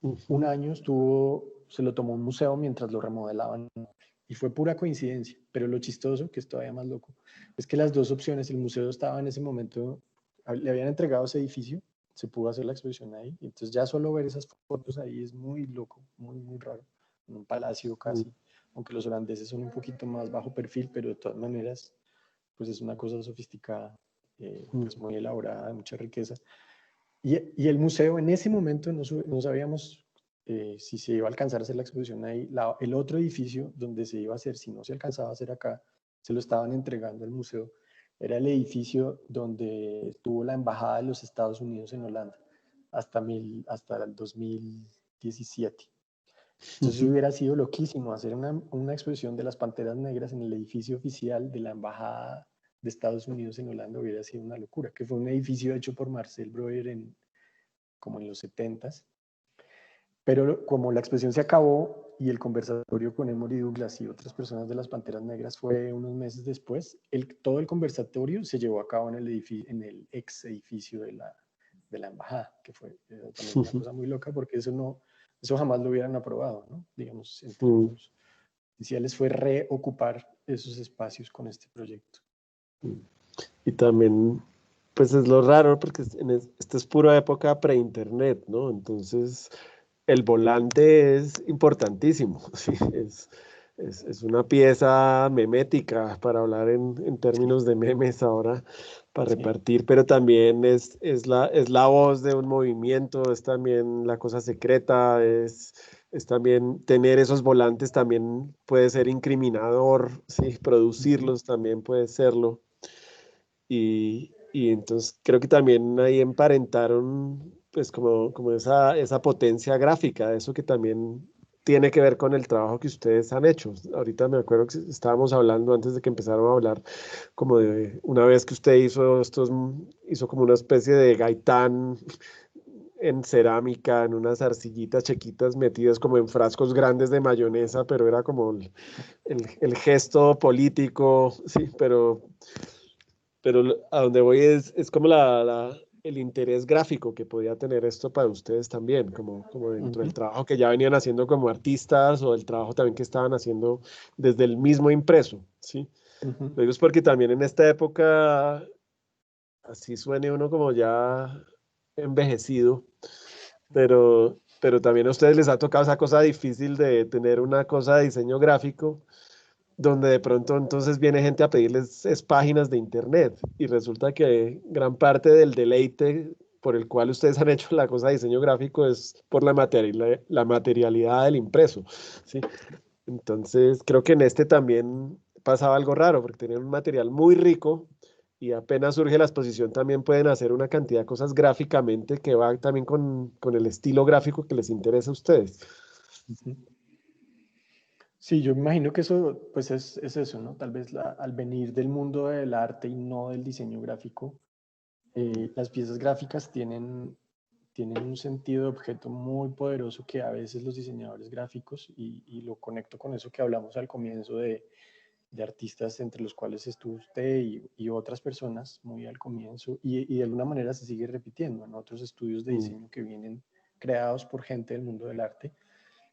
1 año se lo tomó un museo mientras lo remodelaban y fue pura coincidencia, pero lo chistoso, que es todavía más loco, es que las dos opciones, el museo estaba en ese momento, le habían entregado ese edificio, se pudo hacer la exposición ahí, y entonces ya solo ver esas fotos ahí es muy loco, muy, muy raro, en un palacio casi, aunque los holandeses son un poquito más bajo perfil, pero de todas maneras, pues es una cosa sofisticada, pues muy elaborada, de mucha riqueza. Y el museo en ese momento no sabíamos si se iba a alcanzar a hacer la exposición ahí. El otro edificio donde se iba a hacer, si no se alcanzaba a hacer acá, se lo estaban entregando al museo. Era el edificio donde estuvo la embajada de los Estados Unidos en Holanda hasta el 2017. Entonces hubiera sido loquísimo hacer una exposición de las Panteras Negras en el edificio oficial de la embajada de Estados Unidos en Holanda. Hubiera sido una locura, que fue un edificio hecho por Marcel Breuer como en los 70s. Pero como la exposición se acabó y el conversatorio con Emory Douglas y otras personas de las Panteras Negras fue unos meses después, todo el conversatorio se llevó a cabo en el ex edificio de la embajada, que fue también una cosa muy loca porque eso jamás lo hubieran aprobado, ¿no? Digamos, en términos iniciales fue reocupar esos espacios con este proyecto. Y también, pues es lo raro, porque esta es pura época pre-internet, ¿no? Entonces, el volante es importantísimo, ¿sí? Es una pieza memética, para hablar en términos de memes ahora, para Sí. repartir, pero también es la voz de un movimiento, es también la cosa secreta, es también tener esos volantes también puede ser incriminador, ¿sí? Producirlos también puede serlo. Y entonces creo que también ahí emparentaron pues como esa potencia gráfica, eso que también tiene que ver con el trabajo que ustedes han hecho. Ahorita me acuerdo que estábamos hablando antes de que empezaron a hablar como de una vez que usted hizo como una especie de gaitán en cerámica, en unas arcillitas chiquitas metidas como en frascos grandes de mayonesa, pero era como el gesto político, sí, pero a donde voy es como el interés gráfico que podía tener esto para ustedes también, como dentro del trabajo que ya venían haciendo como artistas o el trabajo también que estaban haciendo desde el mismo impreso, ¿sí? Lo digo es porque también en esta época, así suene uno como ya envejecido, pero también a ustedes les ha tocado esa cosa difícil de tener una cosa de diseño gráfico donde de pronto entonces viene gente a pedirles páginas de internet y resulta que gran parte del deleite por el cual ustedes han hecho la cosa de diseño gráfico es por la materialidad del impreso, ¿sí? Entonces creo que en este también pasaba algo raro porque tenían un material muy rico y apenas surge la exposición también pueden hacer una cantidad de cosas gráficamente que va también con el estilo gráfico que les interesa a ustedes. Sí, yo me imagino que eso, pues es eso, ¿no? Tal vez al venir del mundo del arte y no del diseño gráfico, las piezas gráficas tienen tienen un sentido de objeto muy poderoso que a veces los diseñadores gráficos, y lo conecto con eso que hablamos al comienzo de artistas entre los cuales estuvo usted y otras personas muy al comienzo, y de alguna manera se sigue repitiendo en otros estudios de diseño que vienen creados por gente del mundo del arte.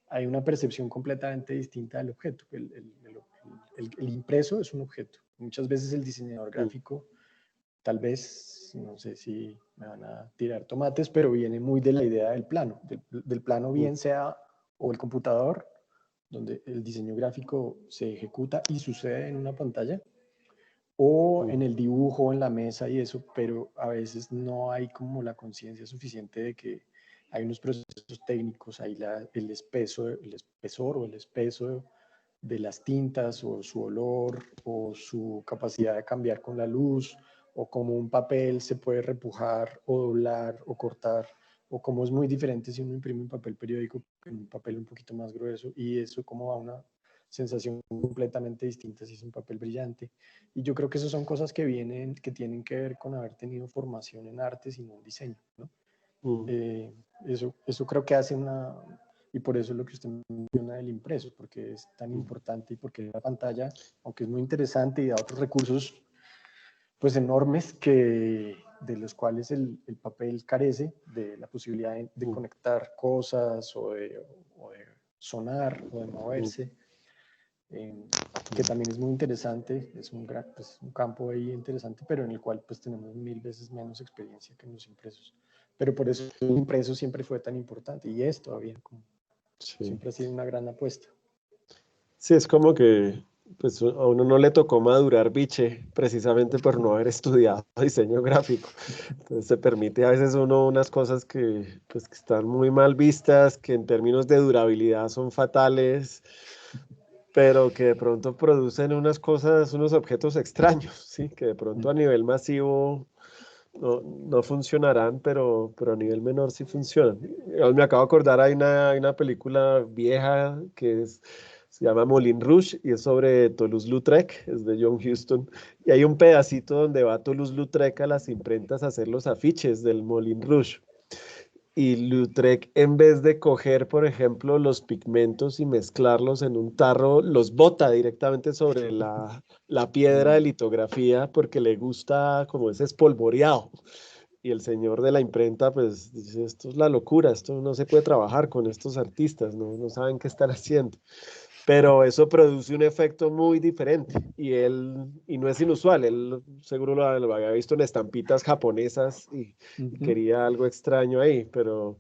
Hay una percepción completamente distinta del objeto. El impreso es un objeto. Muchas veces el diseñador gráfico, tal vez, no sé si me van a tirar tomates, pero viene muy de la idea del plano. Del plano bien sea o el computador, donde el diseño gráfico se ejecuta y sucede en una pantalla, o en el dibujo, en la mesa y eso, pero a veces no hay como la conciencia suficiente de que hay unos procesos técnicos, hay el espesor o el espeso de las tintas, o su olor, o su capacidad de cambiar con la luz, o cómo un papel se puede repujar, o doblar, o cortar, o cómo es muy diferente si uno imprime un papel periódico que un papel un poquito más grueso, y eso como a una sensación completamente distinta si es un papel brillante. Y yo creo que esas son cosas que vienen, que tienen que ver con haber tenido formación en artes y no en diseño, ¿no? Eso creo que hace una, y por eso es lo que usted menciona del impreso, porque es tan importante y porque la pantalla, aunque es muy interesante y da otros recursos pues enormes de los cuales el papel carece, de la posibilidad de conectar cosas o de sonar o de moverse, que también es muy interesante, es pues, un campo ahí interesante, pero en el cual pues tenemos 1000 veces menos experiencia que en los impresos. Pero por eso el impreso siempre fue tan importante y es todavía como, siempre ha sido una gran apuesta. Sí, es como que pues, a uno no le tocó madurar biche precisamente por no haber estudiado diseño gráfico. Entonces se permite a veces uno unas cosas que, pues, que están muy mal vistas, que en términos de durabilidad son fatales, pero que de pronto producen unas cosas, unos objetos extraños, ¿sí? Que de pronto a nivel masivo no funcionarán, pero a nivel menor sí funcionan. Me acabo de acordar, hay una película vieja se llama Moulin Rouge y es sobre Toulouse-Lautrec, es de John Huston. Y hay un pedacito donde va Toulouse-Lautrec a las imprentas a hacer los afiches del Moulin Rouge. Y Lautrec, en vez de coger, por ejemplo, los pigmentos y mezclarlos en un tarro, los bota directamente sobre la piedra de litografía porque le gusta como ese espolvoreado. Y el señor de la imprenta, pues, dice, esto es la locura, esto no se puede trabajar con estos artistas, no saben qué están haciendo. Pero eso produce un efecto muy diferente y no es inusual. Él seguro lo había visto en estampitas japonesas y quería algo extraño ahí, pero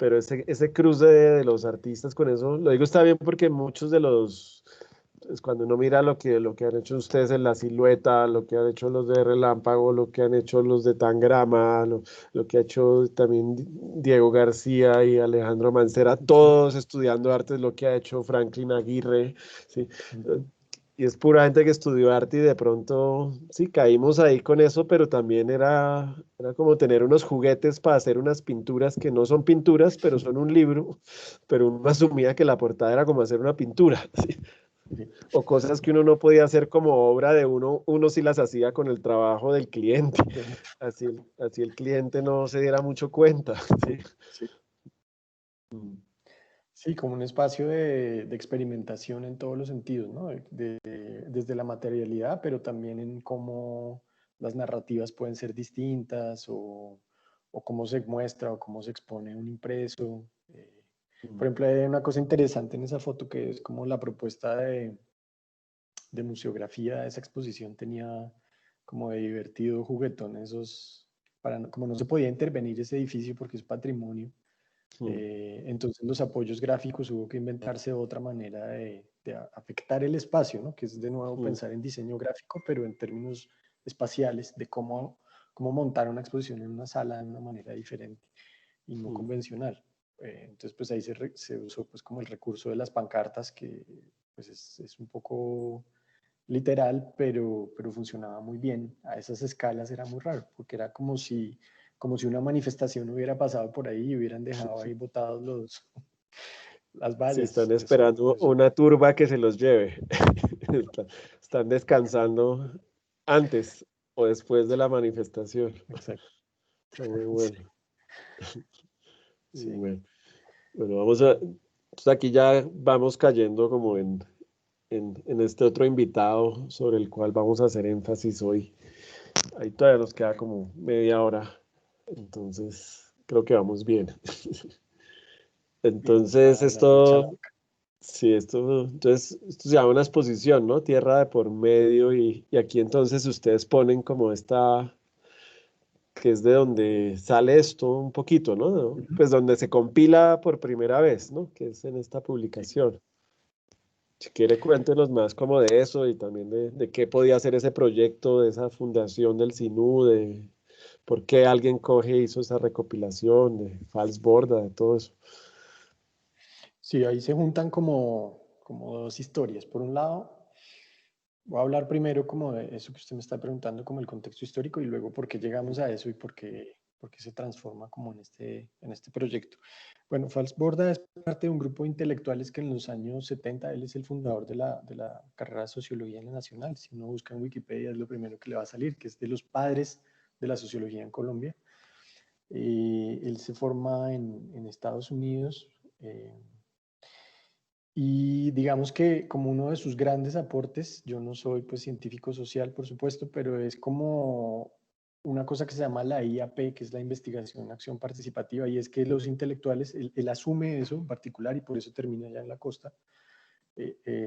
ese cruce de los artistas con eso, lo digo está bien porque muchos de los, pues cuando uno mira lo que han hecho ustedes en La Silueta, lo que han hecho los de Relámpago, lo que han hecho los de Tangrama, lo que ha hecho también Diego García y Alejandro Mancera, todos estudiando artes, lo que ha hecho Franklin Aguirre, ¿sí? Y es pura gente que estudió arte y de pronto, sí, caímos ahí con eso, pero también era como tener unos juguetes para hacer unas pinturas que no son pinturas, pero son un libro, pero uno asumía que la portada era como hacer una pintura, ¿sí? O cosas que uno no podía hacer como obra de uno sí las hacía con el trabajo del cliente, así el cliente no se diera mucho cuenta, ¿sí? Sí. Sí, como un espacio de experimentación en todos los sentidos, ¿no? Desde la materialidad, pero también en cómo las narrativas pueden ser distintas o cómo se muestra o cómo se expone un impreso. Por ejemplo, hay una cosa interesante en esa foto que es como la propuesta de museografía de esa exposición tenía como de divertido juguetón como no se podía intervenir ese edificio porque es patrimonio. Entonces los apoyos gráficos hubo que inventarse otra manera de afectar el espacio, ¿no? Que es de nuevo pensar en diseño gráfico, pero en términos espaciales, de cómo montar una exposición en una sala de una manera diferente y no convencional. Entonces pues ahí se usó pues como el recurso de las pancartas, que pues es un poco literal, pero funcionaba muy bien. A esas escalas era muy raro, porque era como si una manifestación hubiera pasado por ahí y hubieran dejado ahí botados las Sí, vallas. están esperando una turba que se los lleve. Están descansando antes o después de la manifestación. Exacto. Está muy bueno. Sí. Bueno, vamos a, pues aquí ya vamos cayendo como en este otro invitado sobre el cual vamos a hacer énfasis hoy. Ahí todavía nos queda como media hora, entonces creo que vamos bien. Bien, para Entonces hablar de esto, Chalarca. sí, esto se llama una exposición, ¿no? Tierra de por medio y aquí entonces ustedes ponen como esta, que es de donde sale esto un poquito, ¿no? Ujú. Pues donde se compila por primera vez, ¿no? Que es en esta Sí. publicación. Si quiere, cuéntenos más como de eso y también de qué podía ser ese proyecto, de esa fundación del SINU, de por qué alguien coge y hizo esa recopilación de Falsborda, de todo eso. Sí, ahí se juntan como dos historias. Por un lado, voy a hablar primero como de eso que usted me está preguntando, como el contexto histórico, y luego por qué llegamos a eso y por qué se transforma como en este proyecto. Bueno, Fals Borda es parte de un grupo de intelectuales que en los años 70, él es el fundador de la carrera de Sociología en la Nacional. Si uno busca en Wikipedia es lo primero que le va a salir, que es de los padres de la sociología en Colombia. Él se forma en Estados Unidos. Y digamos que como uno de sus grandes aportes, yo no soy pues científico social, por supuesto, pero es como una cosa que se llama la IAP, que es la investigación acción participativa, y es que los intelectuales, él asume eso en particular y por eso termina ya en la costa.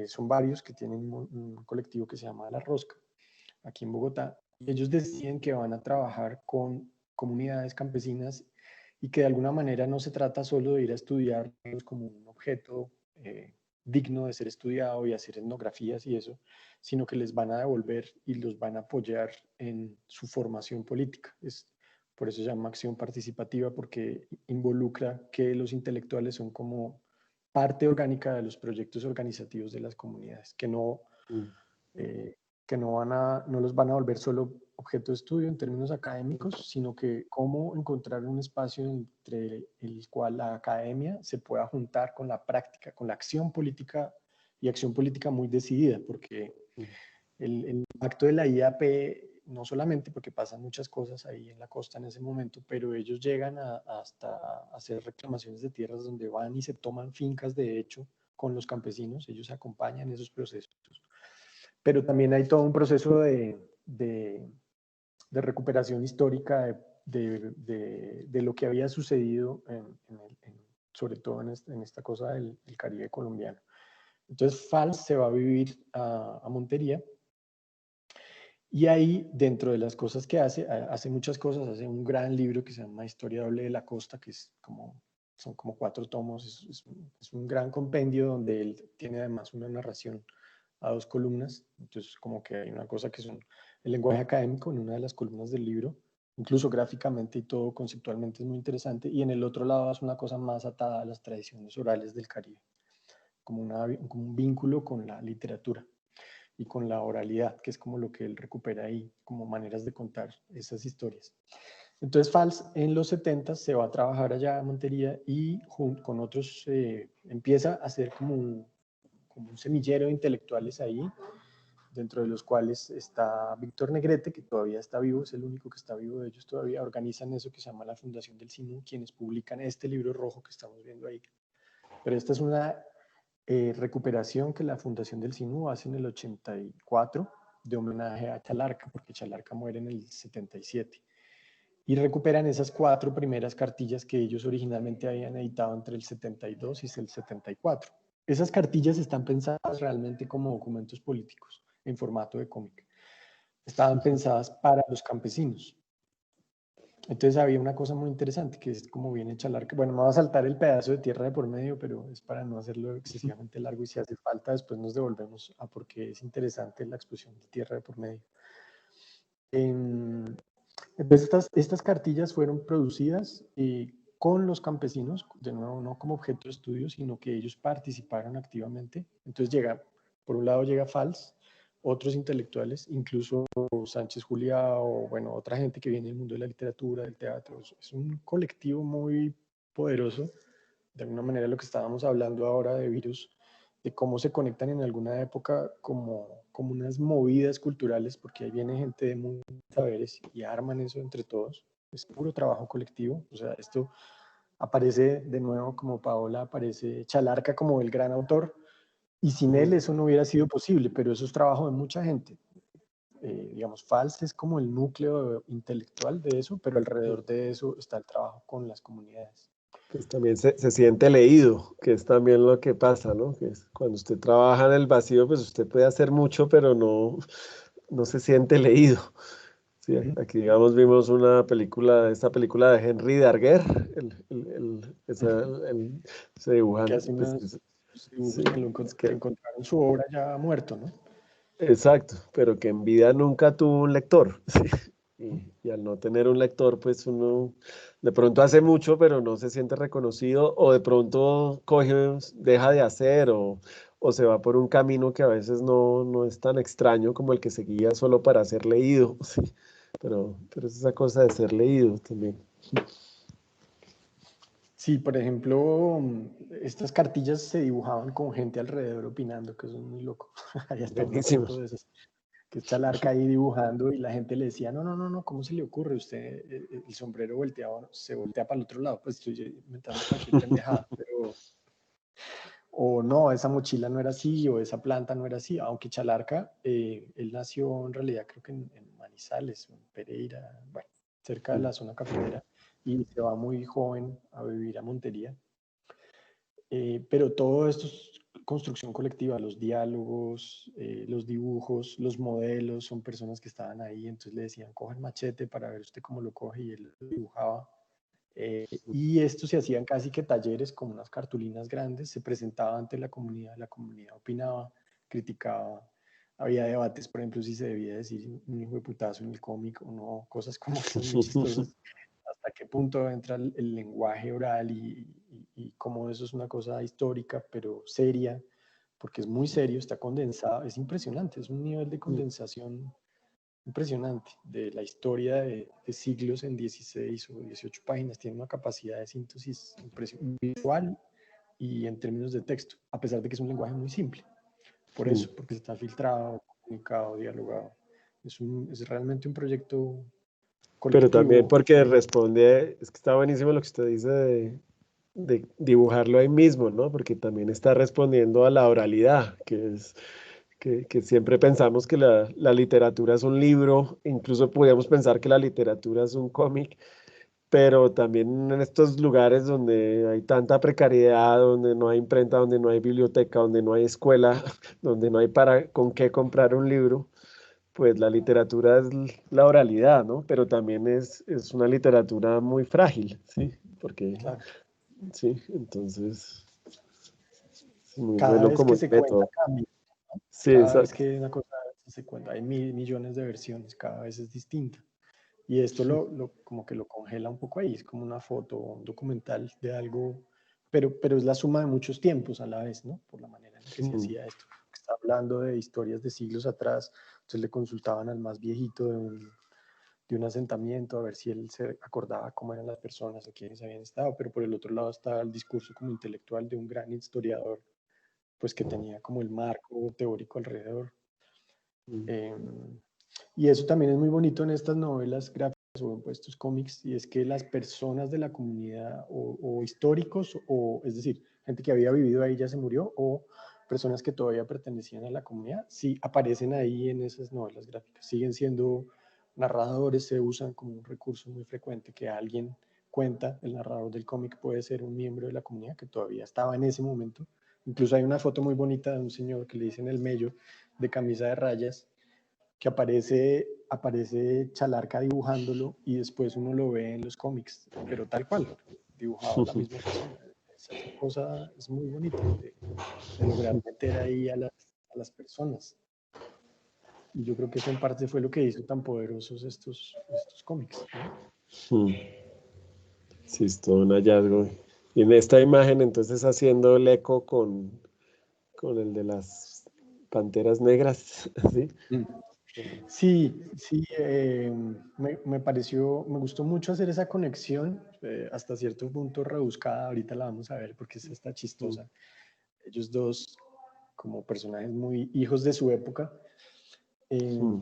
Son varios que tienen un colectivo que se llama La Rosca, aquí en Bogotá. Ellos deciden que van a trabajar con comunidades campesinas y que de alguna manera no se trata solo de ir a estudiarlos como un objeto digno de ser estudiado y hacer etnografías y eso, sino que les van a devolver y los van a apoyar en su formación política. Por eso se llama acción participativa, porque involucra que los intelectuales son como parte orgánica de los proyectos organizativos de las comunidades, Mm. eh, que no los van a volver solo objeto de estudio en términos académicos, sino que cómo encontrar un espacio entre el cual la academia se pueda juntar con la práctica, con la acción política y acción política muy decidida, porque Mm. el impacto de la IAP, no solamente porque pasan muchas cosas ahí en la costa en ese momento, pero ellos llegan hasta hacer reclamaciones de tierras donde van y se toman fincas de hecho con los campesinos, ellos acompañan esos procesos. Pero también hay todo un proceso de recuperación histórica de lo que había sucedido sobre todo en esta cosa del Caribe colombiano. Entonces Fals se va a vivir a Montería y ahí dentro de las cosas que hace muchas cosas, hace un gran libro que se llama Historia Doble de la Costa, que son como 4 tomos, es un gran compendio donde él tiene además una narración a 2 columnas, entonces como que hay una cosa que son el lenguaje académico en una de las columnas del libro, incluso gráficamente y todo conceptualmente es muy interesante, y en el otro lado es una cosa más atada a las tradiciones orales del Caribe, como un vínculo con la literatura y con la oralidad, que es como lo que él recupera ahí, como maneras de contar esas historias. Entonces Fals en los 70 se va a trabajar allá a Montería y con otros empieza a hacer como un semillero de intelectuales ahí, dentro de los cuales está Víctor Negrete, que todavía está vivo, es el único que está vivo de ellos todavía, organizan eso que se llama la Fundación del SINU, quienes publican este libro rojo que estamos viendo ahí. Pero esta es una recuperación que la Fundación del SINU hace en el 84 de homenaje a Chalarca, porque Chalarca muere en el 77. Y recuperan esas 4 primeras cartillas que ellos originalmente habían editado entre el 72 y el 74. Esas cartillas están pensadas realmente como documentos políticos en formato de cómic. Estaban pensadas para los campesinos. Entonces había una cosa muy interesante que es como viene Chalarca. Bueno, me va a saltar el pedazo de tierra de por medio, pero es para no hacerlo excesivamente largo y si hace falta después nos devolvemos a por qué es interesante la exposición de tierra de por medio. Entonces estas cartillas fueron producidas con los campesinos, de nuevo no como objeto de estudio, sino que ellos participaron activamente. Entonces por un lado llega Fals, otros intelectuales, incluso Sánchez Juliá o bueno, otra gente que viene del mundo de la literatura, del teatro. Es un colectivo muy poderoso. De alguna manera lo que estábamos hablando ahora de virus, de cómo se conectan en alguna época como unas movidas culturales, porque ahí viene gente de muchos saberes y arman eso entre todos. Es puro trabajo colectivo. O sea, esto aparece de nuevo como Paola, aparece Chalarca como el gran autor, y sin él eso no hubiera sido posible, pero eso es trabajo de mucha gente. Digamos, FALS es como el núcleo intelectual de eso, pero alrededor de eso está el trabajo con las comunidades. Pues también se siente leído, que es también lo que pasa, ¿no? Que es cuando usted trabaja en el vacío, pues usted puede hacer mucho, pero no se siente leído. Sí, aquí, digamos, vimos esta película de Henry Darger, ese Que dibujante, hace pues, unos sí, dibujos es que que, encontraron su obra ya muerto, ¿no? exacto, pero que en vida nunca tuvo un lector. Sí. Y al no tener un lector, pues uno de pronto hace mucho, pero no se siente reconocido, o de pronto deja de hacer, o se va por un camino que a veces no es tan extraño como el que seguía solo para ser leído. Sí. Pero es esa cosa de ser leído también. Sí, por ejemplo, estas cartillas se dibujaban con gente alrededor opinando, que eso es muy loco. Ahí está una Buenísimo. foto de esas, que está Chalarca ahí dibujando y la gente le decía, no, ¿cómo se le ocurre? Usted, el sombrero volteado, se voltea para el otro lado, pues estoy inventando cualquier pendejada, pero, o no, esa mochila no era así, o esa planta no era así, aunque Chalarca, él nació en realidad creo que en Manizales, en Pereira, bueno, cerca de la zona cafetera, y se va muy joven a vivir a Montería. Pero todo esto es construcción colectiva, los diálogos, los dibujos, los modelos, son personas que estaban ahí, entonces le decían, coge el machete para ver usted cómo lo coge, y él lo dibujaba. Y esto se hacían casi que talleres, como unas cartulinas grandes, se presentaba ante la comunidad opinaba, criticaba, había debates, por ejemplo, si se debía decir un hijo de putazo en el cómic o no, cosas como esas muy chistosas. Hasta qué punto entra el lenguaje oral y cómo eso es una cosa histórica, pero seria, porque es muy serio, está condensado, es impresionante, es un nivel de condensación impresionante de la historia de siglos en 16 o 18 páginas. Tiene una capacidad de síntesis visual y en términos de texto, a pesar de que es un lenguaje muy simple. Por eso, porque está filtrado, comunicado, dialogado. Es realmente un proyecto Pero también colectivo. porque responde, es que está buenísimo lo que usted dice de dibujarlo ahí mismo, ¿no? Porque también está respondiendo a la oralidad, que siempre pensamos que la literatura es un libro, incluso podríamos pensar que la literatura es un cómic, pero también en estos lugares donde hay tanta precariedad, donde no hay imprenta, donde no hay biblioteca, donde no hay escuela, donde no hay con qué comprar un libro, pues la literatura es la oralidad, ¿no? Pero también es una literatura muy frágil, ¿sí? Porque, Claro. sí, entonces es muy Cada bueno vez como que el se cuenta método. cambia. Sí, Cada vez exacto. que una cosa se cuenta, hay millones de versiones, cada vez es distinta. Y esto como que lo congela un poco ahí, es como una foto, un documental de algo, pero es la suma de muchos tiempos a la vez, ¿no? Por la manera en la que se hacía esto. Está hablando de historias de siglos atrás, entonces le consultaban al más viejito de un asentamiento a ver si él se acordaba cómo eran las personas o quiénes habían estado, pero por el otro lado está el discurso como intelectual de un gran historiador, pues que tenía como el marco teórico alrededor. Eh, y eso también es muy bonito en estas novelas gráficas o en estos cómics, y es que las personas de la comunidad o históricos, o es decir, gente que había vivido ahí ya se murió, o personas que todavía pertenecían a la comunidad, sí aparecen ahí en esas novelas gráficas, siguen siendo narradores, se usan como un recurso muy frecuente que alguien cuenta, el narrador del cómic puede ser un miembro de la comunidad que todavía estaba en ese momento. Incluso hay una foto muy bonita de un señor que le dicen el Mello, de camisa de rayas, que aparece Chalarca dibujándolo y después uno lo ve en los cómics, pero tal cual, dibujado la misma persona. Esa cosa es muy bonita de lograr meter ahí a las personas. Y yo creo que eso en parte fue lo que hizo tan poderosos estos cómics, ¿no? Sí, es todo un hallazgo. Y en esta imagen, entonces, haciendo el eco con el de las panteras negras, ¿sí? Sí, sí, me gustó mucho hacer esa conexión, hasta cierto punto rebuscada, ahorita la vamos a ver porque está chistosa. Ellos dos, como personajes muy hijos de su época,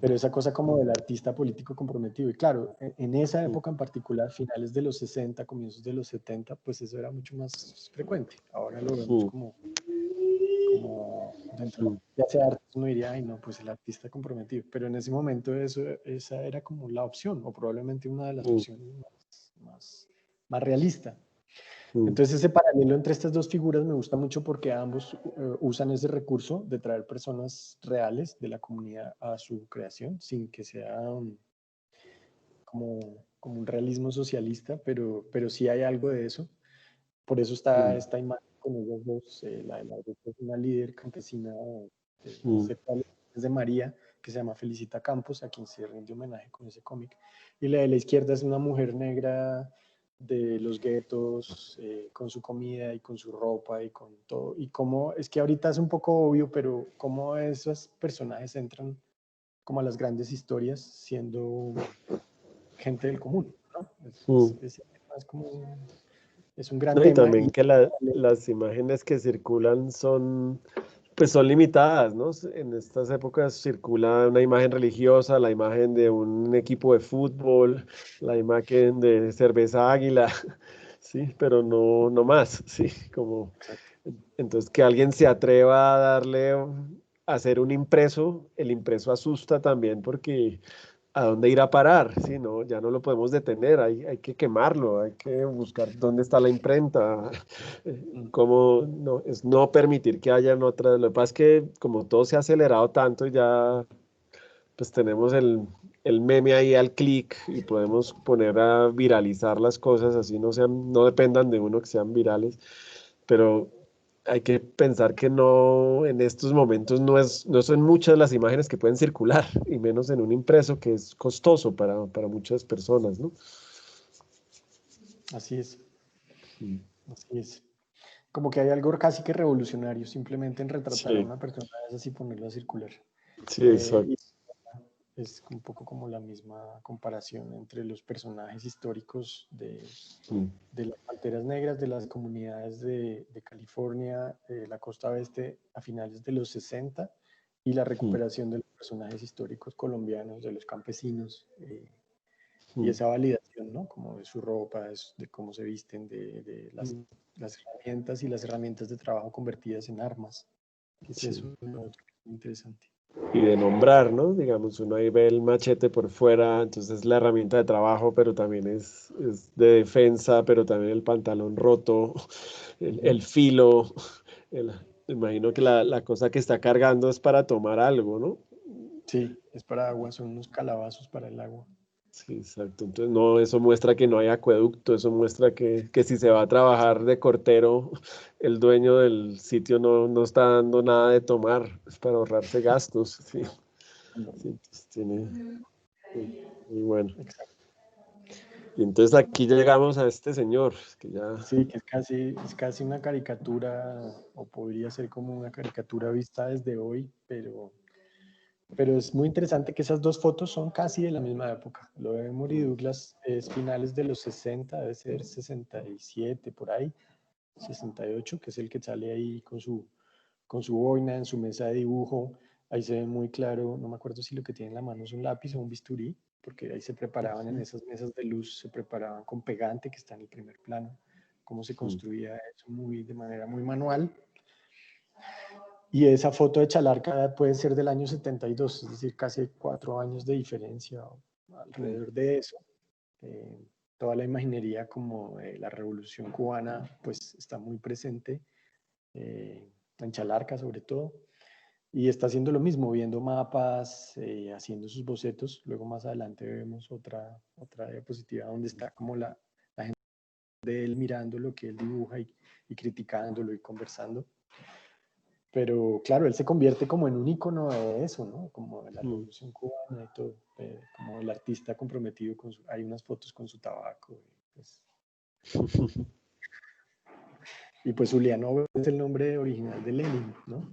Pero esa cosa como del artista político comprometido. Y claro, en esa época en particular, finales de los 60, comienzos de los 70, pues eso era mucho más frecuente. Ahora lo vemos como dentro de ese arte, uno diría, ay no, pues el artista comprometido. Pero en ese momento esa era como la opción, o probablemente una de las opciones más realista. Entonces ese paralelo entre estas dos figuras me gusta mucho porque ambos usan ese recurso de traer personas reales de la comunidad a su creación, sin que sea como un realismo socialista, pero sí hay algo de eso. Por eso está esta imagen con ellos dos, la de la es una líder campesina de María, que se llama Felicita Campos, a quien se rinde homenaje con ese cómic. Y la de la izquierda es una mujer negra de los guetos, con su comida y con su ropa y con todo. Y cómo, es que ahorita es un poco obvio, pero cómo esos personajes entran como a las grandes historias siendo gente del común, ¿no? Es un gran No, y tema. también que las imágenes que circulan son, pues son limitadas, ¿no? En estas épocas circula una imagen religiosa, la imagen de un equipo de fútbol, la imagen de cerveza Águila, sí, pero no más, sí, como... Entonces, que alguien se atreva a darle, a hacer un impreso, el impreso asusta también porque ¿a dónde ir a parar? Sí, no, ya no lo podemos detener, hay que quemarlo, hay que buscar dónde está la imprenta, cómo no, es no permitir que hayan otras. Lo que pasa es que como todo se ha acelerado tanto, ya pues tenemos el meme ahí al clic y podemos poner a viralizar las cosas, así no dependan de uno que sean virales, pero hay que pensar que no, en estos momentos no son muchas las imágenes que pueden circular, y menos en un impreso que es costoso para muchas personas, ¿no? Así es, así es. Como que hay algo casi que revolucionario, simplemente en retratar a Sí, una persona de esas y ponerla a circular. sí, exacto. Y es un poco como la misma comparación entre los personajes históricos de las Panteras Negras, de las comunidades de California, la costa oeste a finales de los 60, y la recuperación de los personajes históricos colombianos, de los campesinos, y esa validación, ¿no? Como de su ropa, de cómo se visten, de las herramientas y las herramientas de trabajo convertidas en armas, que es eso lo otro que es muy interesante. Y de nombrar, ¿no? Digamos, uno ahí ve el machete por fuera, entonces es la herramienta de trabajo, pero también es de defensa, pero también el pantalón roto, el filo. Imagino que la cosa que está cargando es para tomar algo, ¿no? Sí, es para agua, son unos calabazos para el agua. Sí, exacto. Entonces, no, eso muestra que no hay acueducto, eso muestra que si se va a trabajar de cortero, el dueño del sitio no está dando nada de tomar, es para ahorrarse gastos. Sí, sí, entonces tiene muy bueno. Exacto. Y entonces aquí llegamos a este señor, que ya... Sí, que es casi una caricatura, o podría ser como una caricatura vista desde hoy, pero es muy interesante que esas dos fotos son casi de la misma época. Lo de Emory Douglas es finales de los 60, debe ser 67 por ahí, 68, que es el que sale ahí con su boina en su mesa de dibujo. Ahí se ve muy claro, no me acuerdo si lo que tiene en la mano es un lápiz o un bisturí, porque ahí se preparaban en esas mesas de luz, se preparaban con pegante que está en el primer plano, cómo se construía eso de manera muy manual. Y esa foto de Chalarca puede ser del año 72, es decir, casi 4 años de diferencia alrededor de eso. Toda la imaginería como la revolución cubana pues está muy presente, en Chalarca sobre todo, y está haciendo lo mismo, viendo mapas, haciendo sus bocetos. Luego más adelante vemos otra diapositiva donde está como la gente de él mirando lo que él dibuja y criticándolo y conversando. Pero claro, él se convierte como en un icono de eso, ¿no? Como de la revolución cubana y todo, como el artista comprometido con hay unas fotos con su tabaco. Y pues Ulianov es el nombre original de Lenin, ¿no?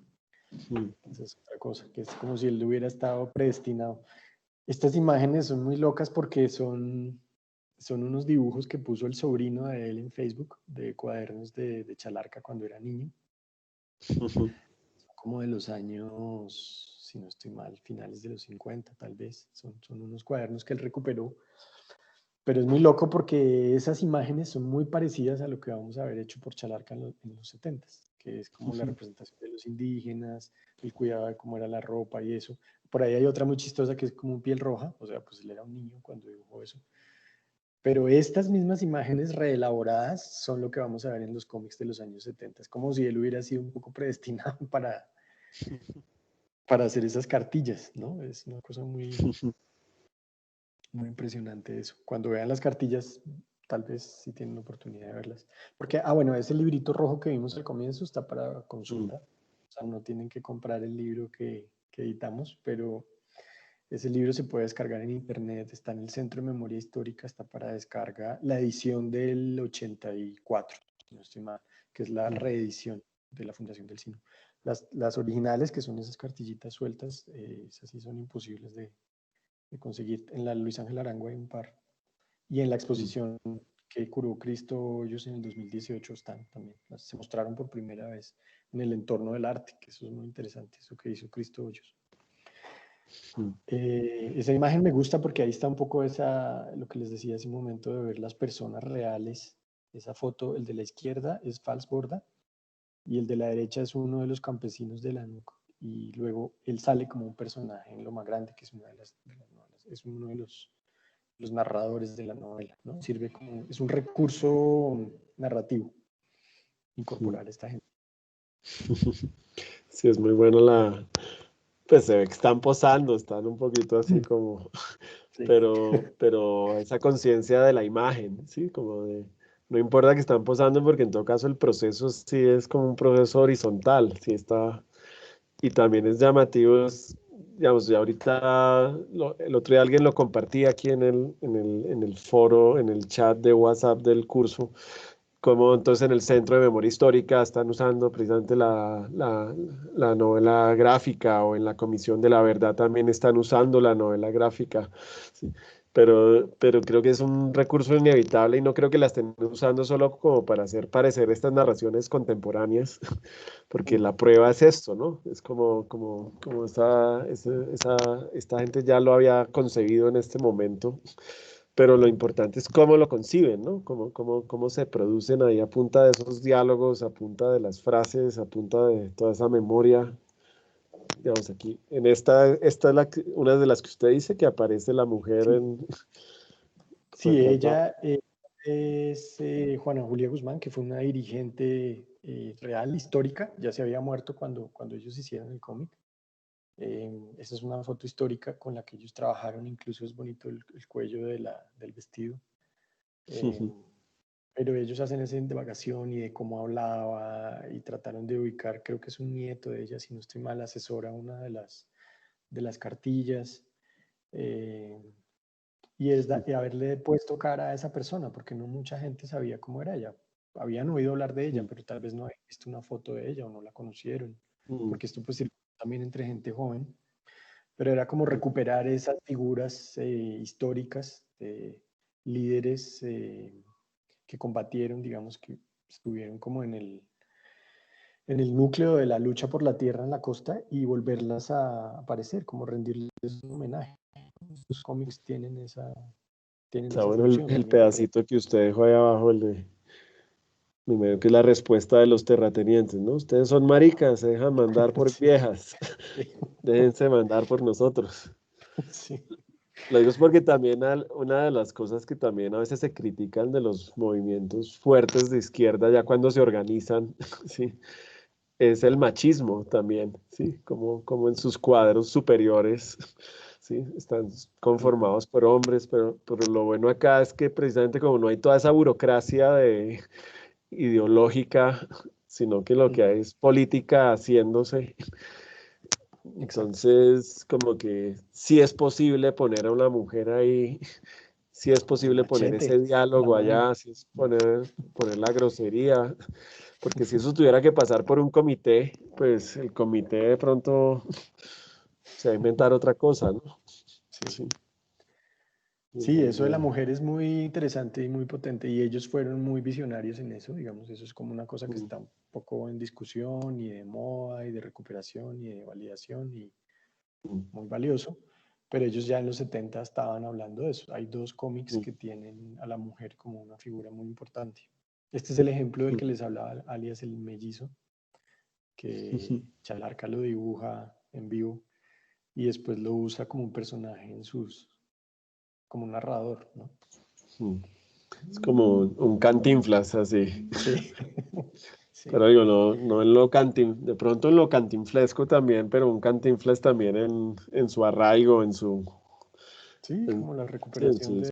Esa es otra cosa, que es como si él hubiera estado predestinado. Estas imágenes son muy locas porque son unos dibujos que puso el sobrino de él en Facebook, de cuadernos de Chalarca cuando era niño. Como de los años si no estoy mal, finales de los 50 tal vez. Son unos cuadernos que él recuperó. Pero es muy loco porque esas imágenes son muy parecidas a lo que vamos a ver hecho por Chalarca en los 70s, que es como la representación de los indígenas, el cuidado de cómo era la ropa y eso. Por ahí hay otra muy chistosa que es como un piel roja, o sea, pues él era un niño cuando dibujó eso. Pero estas mismas imágenes reelaboradas son lo que vamos a ver en los cómics de los años 70. Es como si él hubiera sido un poco predestinado para hacer esas cartillas, ¿no? Es una cosa muy, muy impresionante eso. Cuando vean las cartillas, tal vez sí tienen oportunidad de verlas. Porque, bueno, ese librito rojo que vimos al comienzo está para consulta. O sea, no tienen que comprar el libro que editamos, pero ese libro se puede descargar en internet, está en el Centro de Memoria Histórica, está para descarga la edición del 84, si no estoy mal, que es la reedición de la Fundación del Sino. Las originales, que son esas cartillitas sueltas, esas sí son imposibles de conseguir. En la Luis Ángel Arango hay un par. Y en la exposición que curó Cristo Hoyos en el 2018 están también. Se mostraron por primera vez en el entorno del arte, que eso es muy interesante, eso que hizo Cristo Hoyos. Esa imagen me gusta porque ahí está un poco lo que les decía hace un momento de ver las personas reales. Esa foto, el de la izquierda es Fals Borda y el de la derecha es uno de los campesinos de Lanuco. Y luego él sale como un personaje en Lo Más Grande, que es una de las novelas. Es uno de los narradores de la novela, ¿no? Sirve como, es un recurso narrativo incorporar a esta gente. Sí, es muy bueno pues se ve que están posando, están un poquito así como, Sí. pero esa conciencia de la imagen, ¿sí? Como de, no importa que están posando porque en todo caso el proceso sí es como un proceso horizontal, sí está, y también es llamativo, digamos, ya ahorita, el otro día alguien lo compartía aquí en el foro, en el chat de WhatsApp del curso, como entonces en el Centro de Memoria Histórica están usando precisamente la novela gráfica, o en la Comisión de la Verdad también están usando la novela gráfica, ¿sí? Pero creo que es un recurso inevitable y no creo que la estén usando solo como para hacer parecer estas narraciones contemporáneas, porque la prueba es esto, ¿no? Es como esta gente ya lo había concebido en este momento, pero lo importante es cómo lo conciben, ¿no? Cómo se producen ahí a punta de esos diálogos, a punta de las frases, a punta de toda esa memoria. Digamos aquí, esta es una de las que usted dice que aparece la mujer Sí. en... Sí, ella es Juana Julia Guzmán, que fue una dirigente real, histórica, ya se había muerto cuando ellos hicieron el cómic. Esa es una foto histórica con la que ellos trabajaron, incluso es bonito el cuello del vestido. Pero ellos hacen esa indagación y de cómo hablaba y trataron de ubicar, creo que es un nieto de ella, si no estoy mal, asesora una de las cartillas. Eh, y haberle puesto cara a esa persona, porque no mucha gente sabía cómo era ella. Habían oído hablar de ella, pero tal vez no habían visto una foto de ella o no la conocieron, porque esto pues circuló también entre gente joven, pero era como recuperar esas figuras históricas de líderes que combatieron, digamos, que estuvieron como en el núcleo de la lucha por la tierra en la costa y volverlas a aparecer, como rendirles un homenaje. Los cómics tienen Está esa bueno función el también. pedacito que usted dejó ahí abajo, primero que es la respuesta de los terratenientes, ¿no? Ustedes son maricas, se dejan mandar por Sí, viejas, déjense mandar por nosotros. sí, Lo digo es porque también una de las cosas que también a veces se critican de los movimientos fuertes de izquierda, ya cuando se organizan, ¿sí? Es el machismo también, ¿sí? Como en sus cuadros superiores, ¿sí? Están conformados por hombres, pero lo bueno acá es que precisamente como no hay toda esa burocracia ideológica, sino que lo que hay es política haciéndose. exacto. Entonces, como que sí es posible poner a una mujer ahí, sí es El posible poner ese machete, la diálogo momia. allá, sí es poner la grosería, porque si eso tuviera que pasar por un comité, pues el comité de pronto se va a inventar otra cosa, ¿no? Sí. Sí, Sí, eso de la entonces, mujer es muy interesante y muy potente y ellos fueron muy visionarios en eso, digamos, eso es como una cosa que está un poco en discusión y de moda y de recuperación y de validación y muy valioso, pero ellos ya en los 70 estaban hablando de eso. Hay 2 cómics que tienen a la mujer como una figura muy importante. Este es el ejemplo del que les hablaba, alias el mellizo, que Chalarca lo dibuja en vivo y después lo usa como un personaje como un narrador, ¿no? Es como un Cantinflas, así. Sí. Sí. Pero digo, no en lo de pronto en lo cantinflesco también, pero un Cantinflas también en su arraigo, Sí, como la recuperación de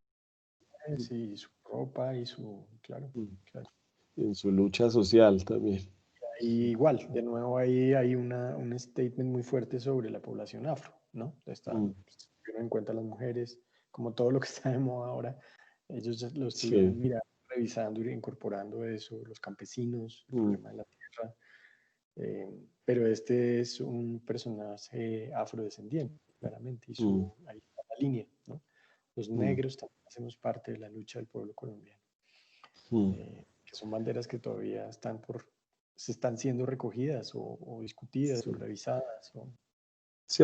y su ropa y claro. en su lucha social también. Y igual, de nuevo ahí hay un statement muy fuerte sobre la población afro, ¿no? Tuvieron en cuenta las mujeres, como todo lo que está de moda ahora, ellos ya lo estuvieron mirando, revisando y incorporando eso, los campesinos, el problema de la tierra. Pero este es un personaje afrodescendiente, claramente, y ahí está la línea, ¿no? Los negros también hacemos parte de la lucha del pueblo colombiano, que son banderas que todavía se están siendo recogidas o discutidas o revisadas. Sí,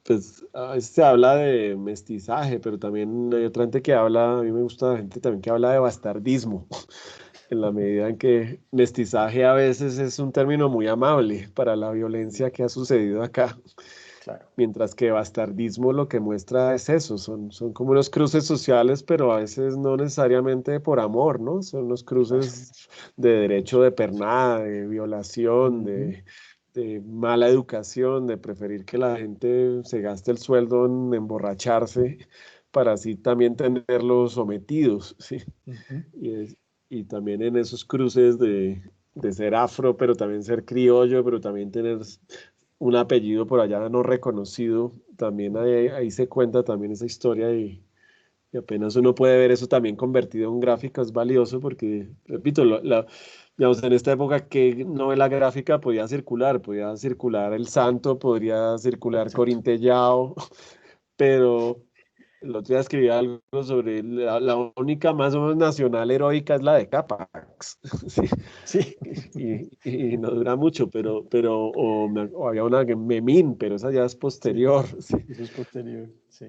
pues a veces se habla de mestizaje, pero también hay otra gente que habla, a mí me gusta la gente también que habla de bastardismo, en la medida en que mestizaje a veces es un término muy amable para la violencia que ha sucedido acá. Claro. Mientras que bastardismo lo que muestra es eso, son como unos cruces sociales, pero a veces no necesariamente por amor, ¿no? Son unos cruces de derecho de pernada, de violación, de mala educación, de preferir que la gente se gaste el sueldo en emborracharse para así también tenerlos sometidos, ¿sí? Y también en esos cruces de ser afro, pero también ser criollo, pero también tener un apellido por allá no reconocido, también ahí se cuenta también esa historia y apenas uno puede ver eso también convertido en gráfica es valioso porque, repito, digamos, en esta época, ¿qué novela gráfica podía circular? Podía circular El Santo, podría circular Corintellao, pero el otro día escribí algo sobre la única más o menos nacional heroica es la de Capax. Sí. Y no dura mucho, o había una que Memín, pero esa ya es posterior. Sí, eso es posterior, sí.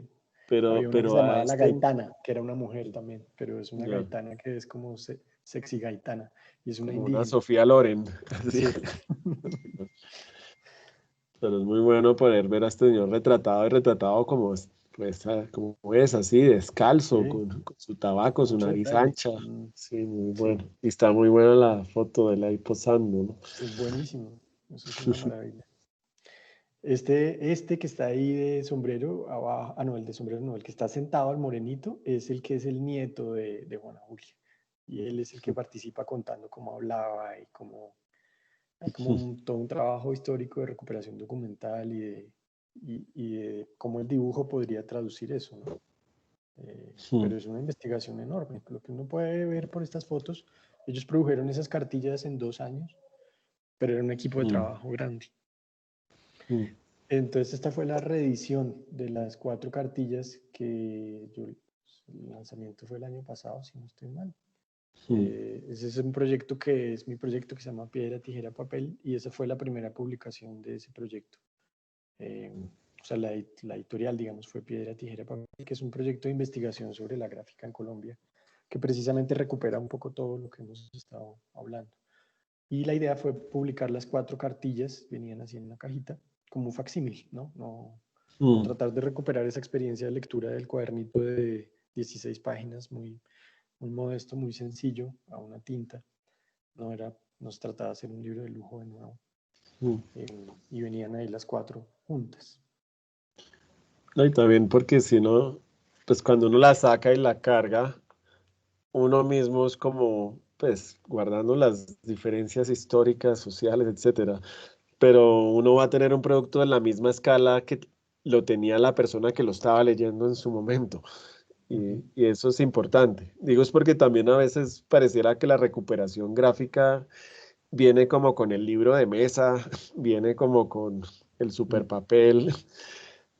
Pero, Había una que se pero a llamaba La Gaitana, que era una mujer también, pero es una ya, gaitana que es como sexy gaitana, y es una como una indígena. Sofía Loren. Sí. Pero es muy bueno poder ver a este señor retratado y retratado como es, así, descalzo, Sí. con su tabaco, su Mucho nariz detalle. ancha. Sí, muy bueno. Y está muy buena la foto de él ahí posando, ¿no? Es buenísimo. Eso es una maravilla. Este que está ahí de sombrero, abajo, no, el de sombrero no, el que está sentado, al morenito, es el que es el nieto de Juana Julia. Y él es el que participa contando cómo hablaba y cómo hay como todo un trabajo histórico de recuperación documental y de cómo el dibujo podría traducir eso, ¿no? Pero es una investigación enorme. Lo que uno puede ver por estas fotos, ellos produjeron esas cartillas en 2 años, pero era un equipo de trabajo grande. Entonces esta fue la reedición de las 4 cartillas el lanzamiento fue el año pasado, si no estoy mal. Ese es un proyecto que es mi proyecto que se llama Piedra, Tijera, Papel y esa fue la primera publicación de ese proyecto. O sea, la editorial, digamos, fue Piedra, Tijera, Papel, que es un proyecto de investigación sobre la gráfica en Colombia, que precisamente recupera un poco todo lo que hemos estado hablando. Y la idea fue publicar las 4 cartillas, venían así en una cajita, como un facsímil, ¿no? No tratar de recuperar esa experiencia de lectura del cuadernito de 16 páginas, muy modesto, muy sencillo, a una tinta. No se trataba de hacer un libro de lujo de nuevo. Y venían ahí las 4 juntas. No, y también porque si no, pues cuando uno la saca y la carga, uno mismo es como, pues, guardando las diferencias históricas, sociales, etcétera, pero uno va a tener un producto de la misma escala que lo tenía la persona que lo estaba leyendo en su momento. Y eso es importante. Digo, es porque también a veces pareciera que la recuperación gráfica viene como con el libro de mesa, viene como con el superpapel,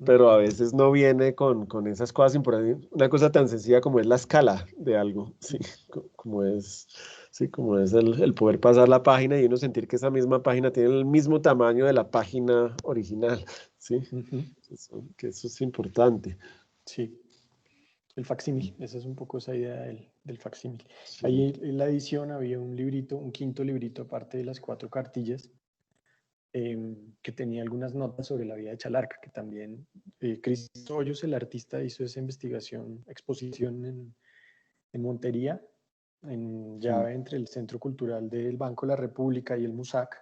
pero a veces no viene con esas cosas importantes. Una cosa tan sencilla como es la escala de algo, ¿sí? Como es Sí, como es el poder pasar la página y uno sentir que esa misma página tiene el mismo tamaño de la página original, ¿sí? Ujú. Que eso es importante. Sí, el facsímil, esa es un poco esa idea del facsímil. Sí. Ahí en la edición había un librito, un quinto librito aparte de las 4 cartillas, que tenía algunas notas sobre la vida de Chalarca, que también Cristo Hoyos, el artista, hizo esa investigación, exposición en Montería, en llave entre el Centro Cultural del Banco de la República y el MUSAC.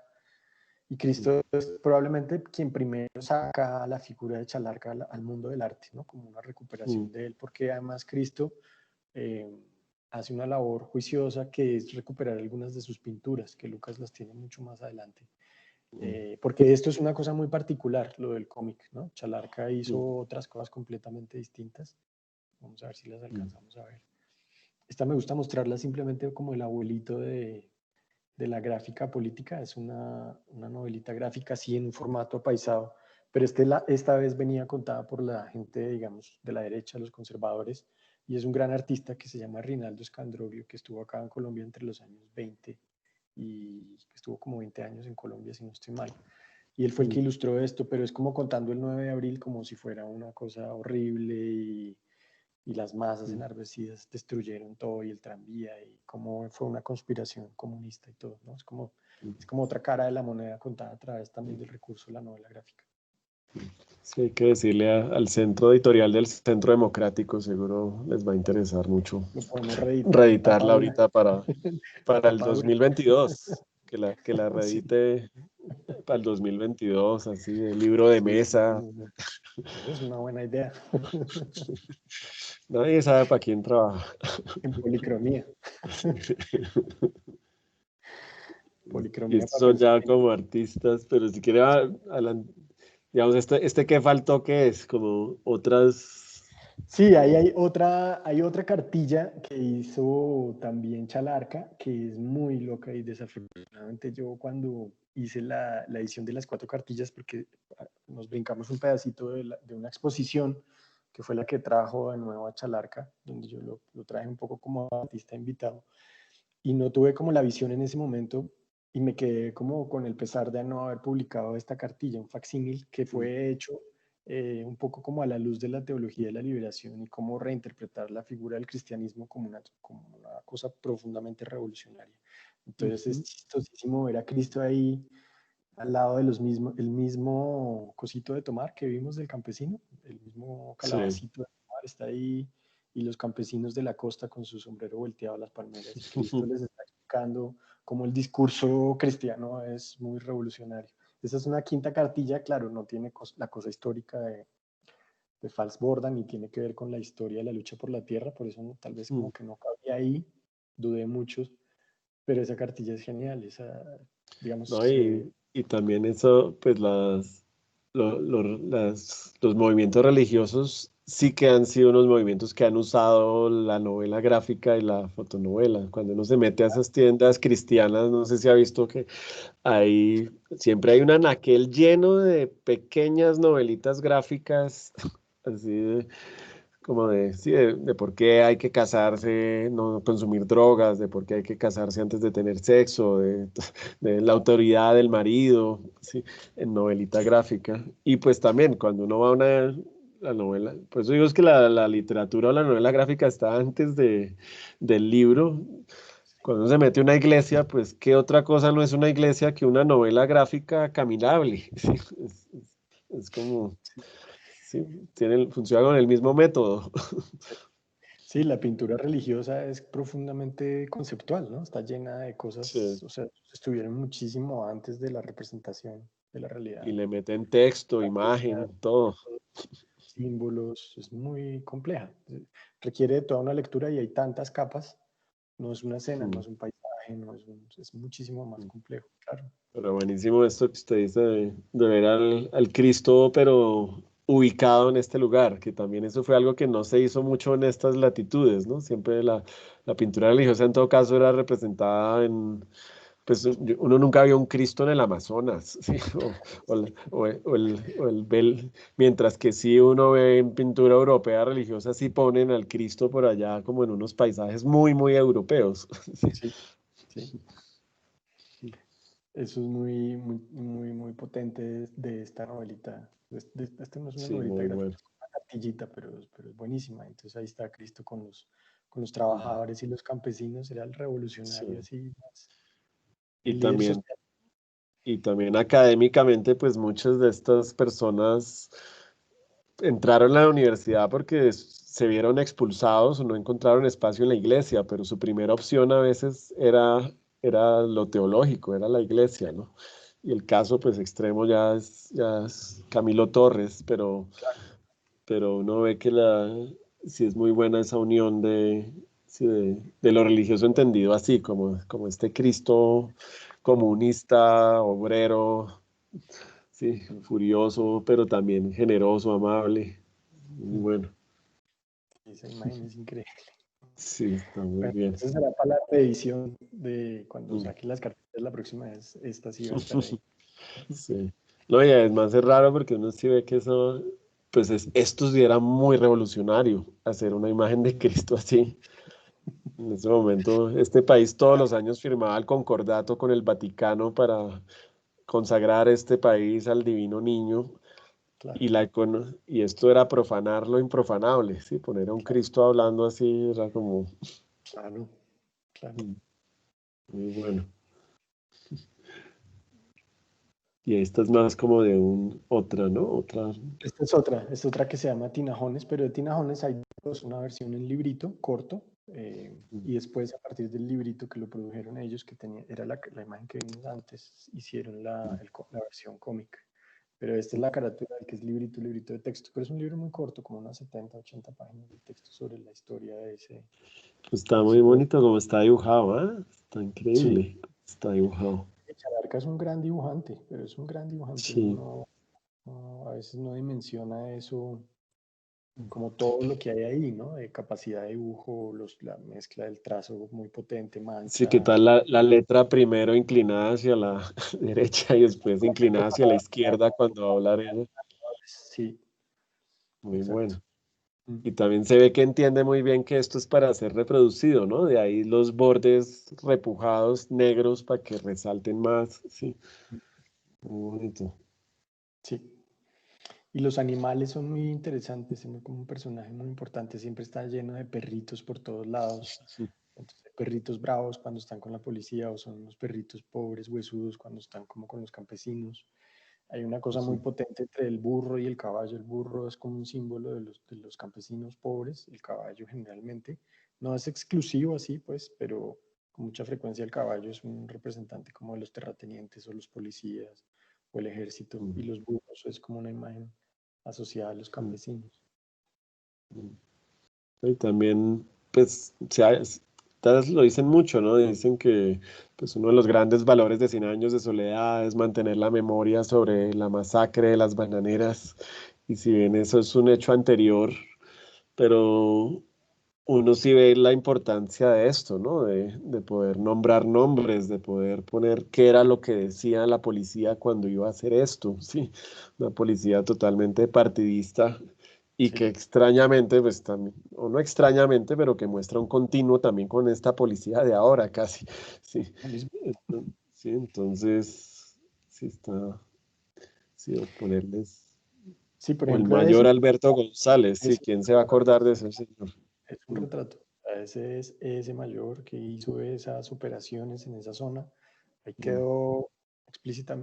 Y Cristo es probablemente quien primero saca la figura de Chalarca al mundo del arte, ¿no? Como una recuperación de él, porque además Cristo eh, hace una labor juiciosa que es recuperar algunas de sus pinturas, que Lucas las tiene mucho más adelante. Porque esto es una cosa muy particular, lo del cómic, ¿no? Chalarca hizo otras cosas completamente distintas. Vamos a ver si las alcanzamos a ver. Esta me gusta mostrarla simplemente como el abuelito de la gráfica política. Es una novelita gráfica así en un formato apaisado, pero esta vez venía contada por la gente, digamos, de la derecha, los conservadores, y es un gran artista que se llama Rinaldo Scandrovio, que estuvo acá en Colombia entre los años 20 y estuvo como 20 años en Colombia, si no estoy mal. Y él fue el que ilustró esto, pero es como contando el 9 de abril como si fuera una cosa horrible y las masas enardecidas destruyeron todo y el tranvía y cómo fue una conspiración comunista y todo, ¿no? Es como otra cara de la moneda contada a través también del recurso de la novela gráfica. Sí, hay que decirle al centro editorial del Centro Democrático, seguro les va a interesar mucho Lo podemos reeditar en tapa reeditarla dura. ahorita En para el tapa dura. 2022, que la Sí, reedite para el 2022, así, el libro de sí, sí, mesa. esa es una buena idea. Nadie sabe para quién trabaja. En policromía. Y Policromía, estos son papel ya sulfito. como artistas, pero si quiere, digamos, este que faltó, ¿qué es? Como otras... Sí, ahí hay otra cartilla que hizo también Chalarca, que es muy loca y desafortunadamente yo cuando hice la edición de las 4 cartillas, porque nos brincamos un pedacito de una exposición que fue la que trajo de nuevo a Chalarca, donde yo lo traje un poco como artista invitado, y no tuve como la visión en ese momento y me quedé como con el pesar de no haber publicado esta cartilla, un facsímil que fue hecho un poco como a la luz de la teología de la liberación y cómo reinterpretar la figura del cristianismo como una cosa profundamente revolucionaria. Entonces es chistosísimo ver a Cristo ahí al lado de el mismo cosito de tomar que vimos del campesino, el mismo Sí. calabacito de tomar está ahí y los campesinos de la costa con su sombrero volteado a las palmeras y Cristo les está explicando cómo el discurso cristiano es muy revolucionario. Esa es una quinta cartilla, claro, no tiene la cosa histórica de Fals Borda ni tiene que ver con la historia de la lucha por la tierra, por eso tal vez como que no cabía ahí, dudé mucho, pero esa cartilla es genial, esa, digamos, ¿No? Y también eso, pues los movimientos religiosos sí que han sido unos movimientos que han usado la novela gráfica y la fotonovela. Cuando uno se mete a esas tiendas cristianas, no sé si ha visto que siempre hay un anaquel lleno de pequeñas novelitas gráficas, así como sí, de por qué hay que casarse, no consumir drogas, de por qué hay que casarse antes de tener sexo, de la autoridad del marido, sí, en novelita gráfica. Y pues también cuando uno va a la novela, pues eso digo es que la literatura o la novela gráfica está antes del libro. Cuando uno se mete a una iglesia, pues qué otra cosa no es una iglesia que una novela gráfica caminable. Sí, es como... Sí, funciona con el mismo método. Sí, la pintura religiosa es profundamente conceptual, ¿no? Está llena de cosas, Sí, o sea, estuvieron muchísimo antes de la representación de la y realidad. le meten texto, Artistas, imagen, todo. símbolos, es muy compleja. Requiere de toda una lectura y hay tantas capas. No es una escena, no Mm, es un paisaje, es muchísimo más mm. complejo, claro. Pero buenísimo esto que usted dice de ver al Cristo, pero ubicado en este lugar, que también eso fue algo que no se hizo mucho en estas latitudes, ¿no? Siempre la pintura religiosa en todo caso era representada pues uno nunca vio un Cristo en el Amazonas, ¿sí? Mientras que sí uno ve en pintura europea religiosa, sí ponen al Cristo por allá como en unos paisajes muy, muy europeos. Sí. Sí, Sí. Eso es muy potente de esta novelita. Esta no es una Sí, novelita muy gráfica, bueno. es una cartillita, pero es buenísima. Entonces ahí está Cristo con los trabajadores y los campesinos, era el revolucionario, Sí. así, Y el líder también, social. y también académicamente, pues muchas de estas personas entraron a la universidad porque se vieron expulsados o no encontraron espacio en la iglesia, pero su primera opción a veces era lo teológico, era la iglesia, ¿no? Y el caso, pues, extremo ya es Camilo Torres, pero uno ve que sí es muy buena esa unión sí, de lo religioso entendido así, como este Cristo comunista, obrero, sí, furioso, pero también generoso, amable. Muy bueno. Esa imagen es increíble. Sí, está muy Bueno, bien. eso será para la edición de cuando Mm. saque las cartas la próxima vez. Esta sí va a estar ahí. Sí. No, y además es raro porque uno sí ve que eso, pues esto sí era muy revolucionario, hacer una imagen de Cristo así. En ese momento, este país todos los años firmaba el concordato con el Vaticano para consagrar este país al Divino Niño Claro, y esto era profanar lo improfanable, ¿sí? Poner a un Cristo hablando así era como claro, claro. muy bueno. Y esta es más como de otra, ¿no? Otra. Esta es otra que se llama Tinajones, pero de Tinajones hay dos, una versión en librito corto y después a partir del librito que lo produjeron ellos, que tenía, era la imagen que vimos antes, hicieron la versión cómica. Pero esta es la carátula del que es librito de texto, pero es un libro muy corto, como unas 70, 80 páginas de texto sobre la historia Está de muy ese pueblo. bonito como está dibujado, ¿ah? Está Sí, increíble. Está dibujado. Chalarca es un gran dibujante, pero es un gran dibujante. Uno Sí, a veces no dimensiona eso como todo lo que hay ahí, ¿no? De capacidad de dibujo, la mezcla del trazo muy potente, sí, ¿qué mancha, tal la letra primero inclinada hacia la derecha y después inclinada hacia la izquierda cuando va a hablar ella? sí, Muy exacto. bueno. Y también se ve que entiende muy bien que esto es para ser reproducido, ¿no? De ahí los bordes repujados negros para que resalten más. Sí, muy bonito. Sí. Y los animales son muy interesantes, son como un personaje muy importante, siempre está lleno de perritos por todos lados. Sí, Entonces, perritos bravos cuando están con la policía o son unos perritos pobres, huesudos cuando están como con los campesinos. Hay una cosa muy sí, potente entre el burro y el caballo. El burro es como un símbolo de los campesinos pobres, el caballo generalmente. No es exclusivo así, pues, pero con mucha frecuencia el caballo es un representante como de los terratenientes o los policías o el ejército. Y mm, los burros es como una imagen asociada a los mm, campesinos. mm. Y también, pues, ustedes lo dicen mucho, ¿no? Dicen que pues, uno de los grandes valores de 100 años de soledad es mantener la memoria sobre la masacre de las bananeras. Y si bien eso es un hecho anterior, pero uno sí ve la importancia de esto, ¿no? De poder nombrar nombres, de poder poner qué era lo que decía la policía cuando iba a hacer esto, ¿sí? Una policía totalmente partidista y que Sí, extrañamente, pues también, o no extrañamente, pero que muestra un continuo también con esta policía de ahora casi, ¿sí? lo mismo. Sí, entonces, sí está, sí, o ponerles, Sí, por o el ejemplo, mayor Alberto González, sí, ese ¿quién se va a acordar de ese señor? es un retrato. Ese es ese mayor que hizo esas operaciones en esa zona. Ahí Mm, quedó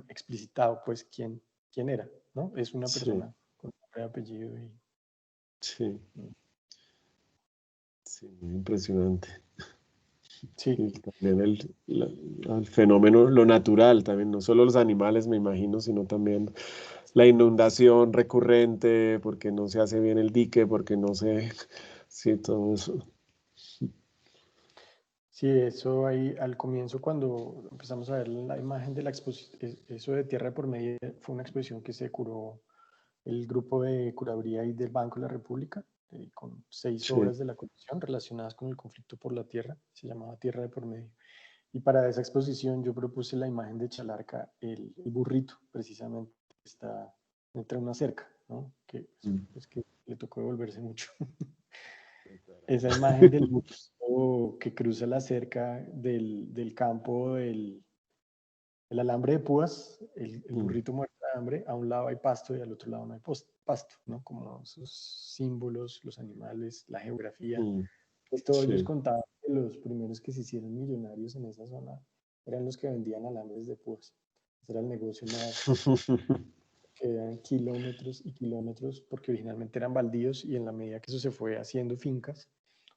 explicitado, pues, quién era, ¿no? Es una sí, persona con nombre y apellido. sí. Mm, Sí, muy impresionante. sí, Y también el fenómeno, lo natural también, no solo los animales, me imagino, sino también la inundación recurrente, porque no se hace bien el dique, porque no se, sí, todo eso. sí, eso ahí al comienzo cuando empezamos a ver la imagen de la exposición, eso de Tierra de por Medio fue una exposición que se curó el grupo de curaduría y del Banco de la República, con 6 Sí, obras de la colección relacionadas con el conflicto por la tierra, se llamaba Tierra de por Medio. Y para esa exposición yo propuse la imagen de Chalarca, el burrito, precisamente, que está entre una cerca, ¿no? Que, mm, pues, que le tocó devolverse mucho. Esa imagen del burrito que cruza la cerca del campo el alambre de púas, el burrito muerto de hambre, a un lado hay pasto y al otro lado no hay pasto, ¿no? Como esos símbolos, los animales, la geografía. Mm, Esto ellos sí. contaban que los primeros que se hicieron millonarios en esa zona eran los que vendían alambres de púas. Ese era el negocio más, que eran kilómetros y kilómetros, porque originalmente eran baldíos y en la medida que eso se fue haciendo fincas,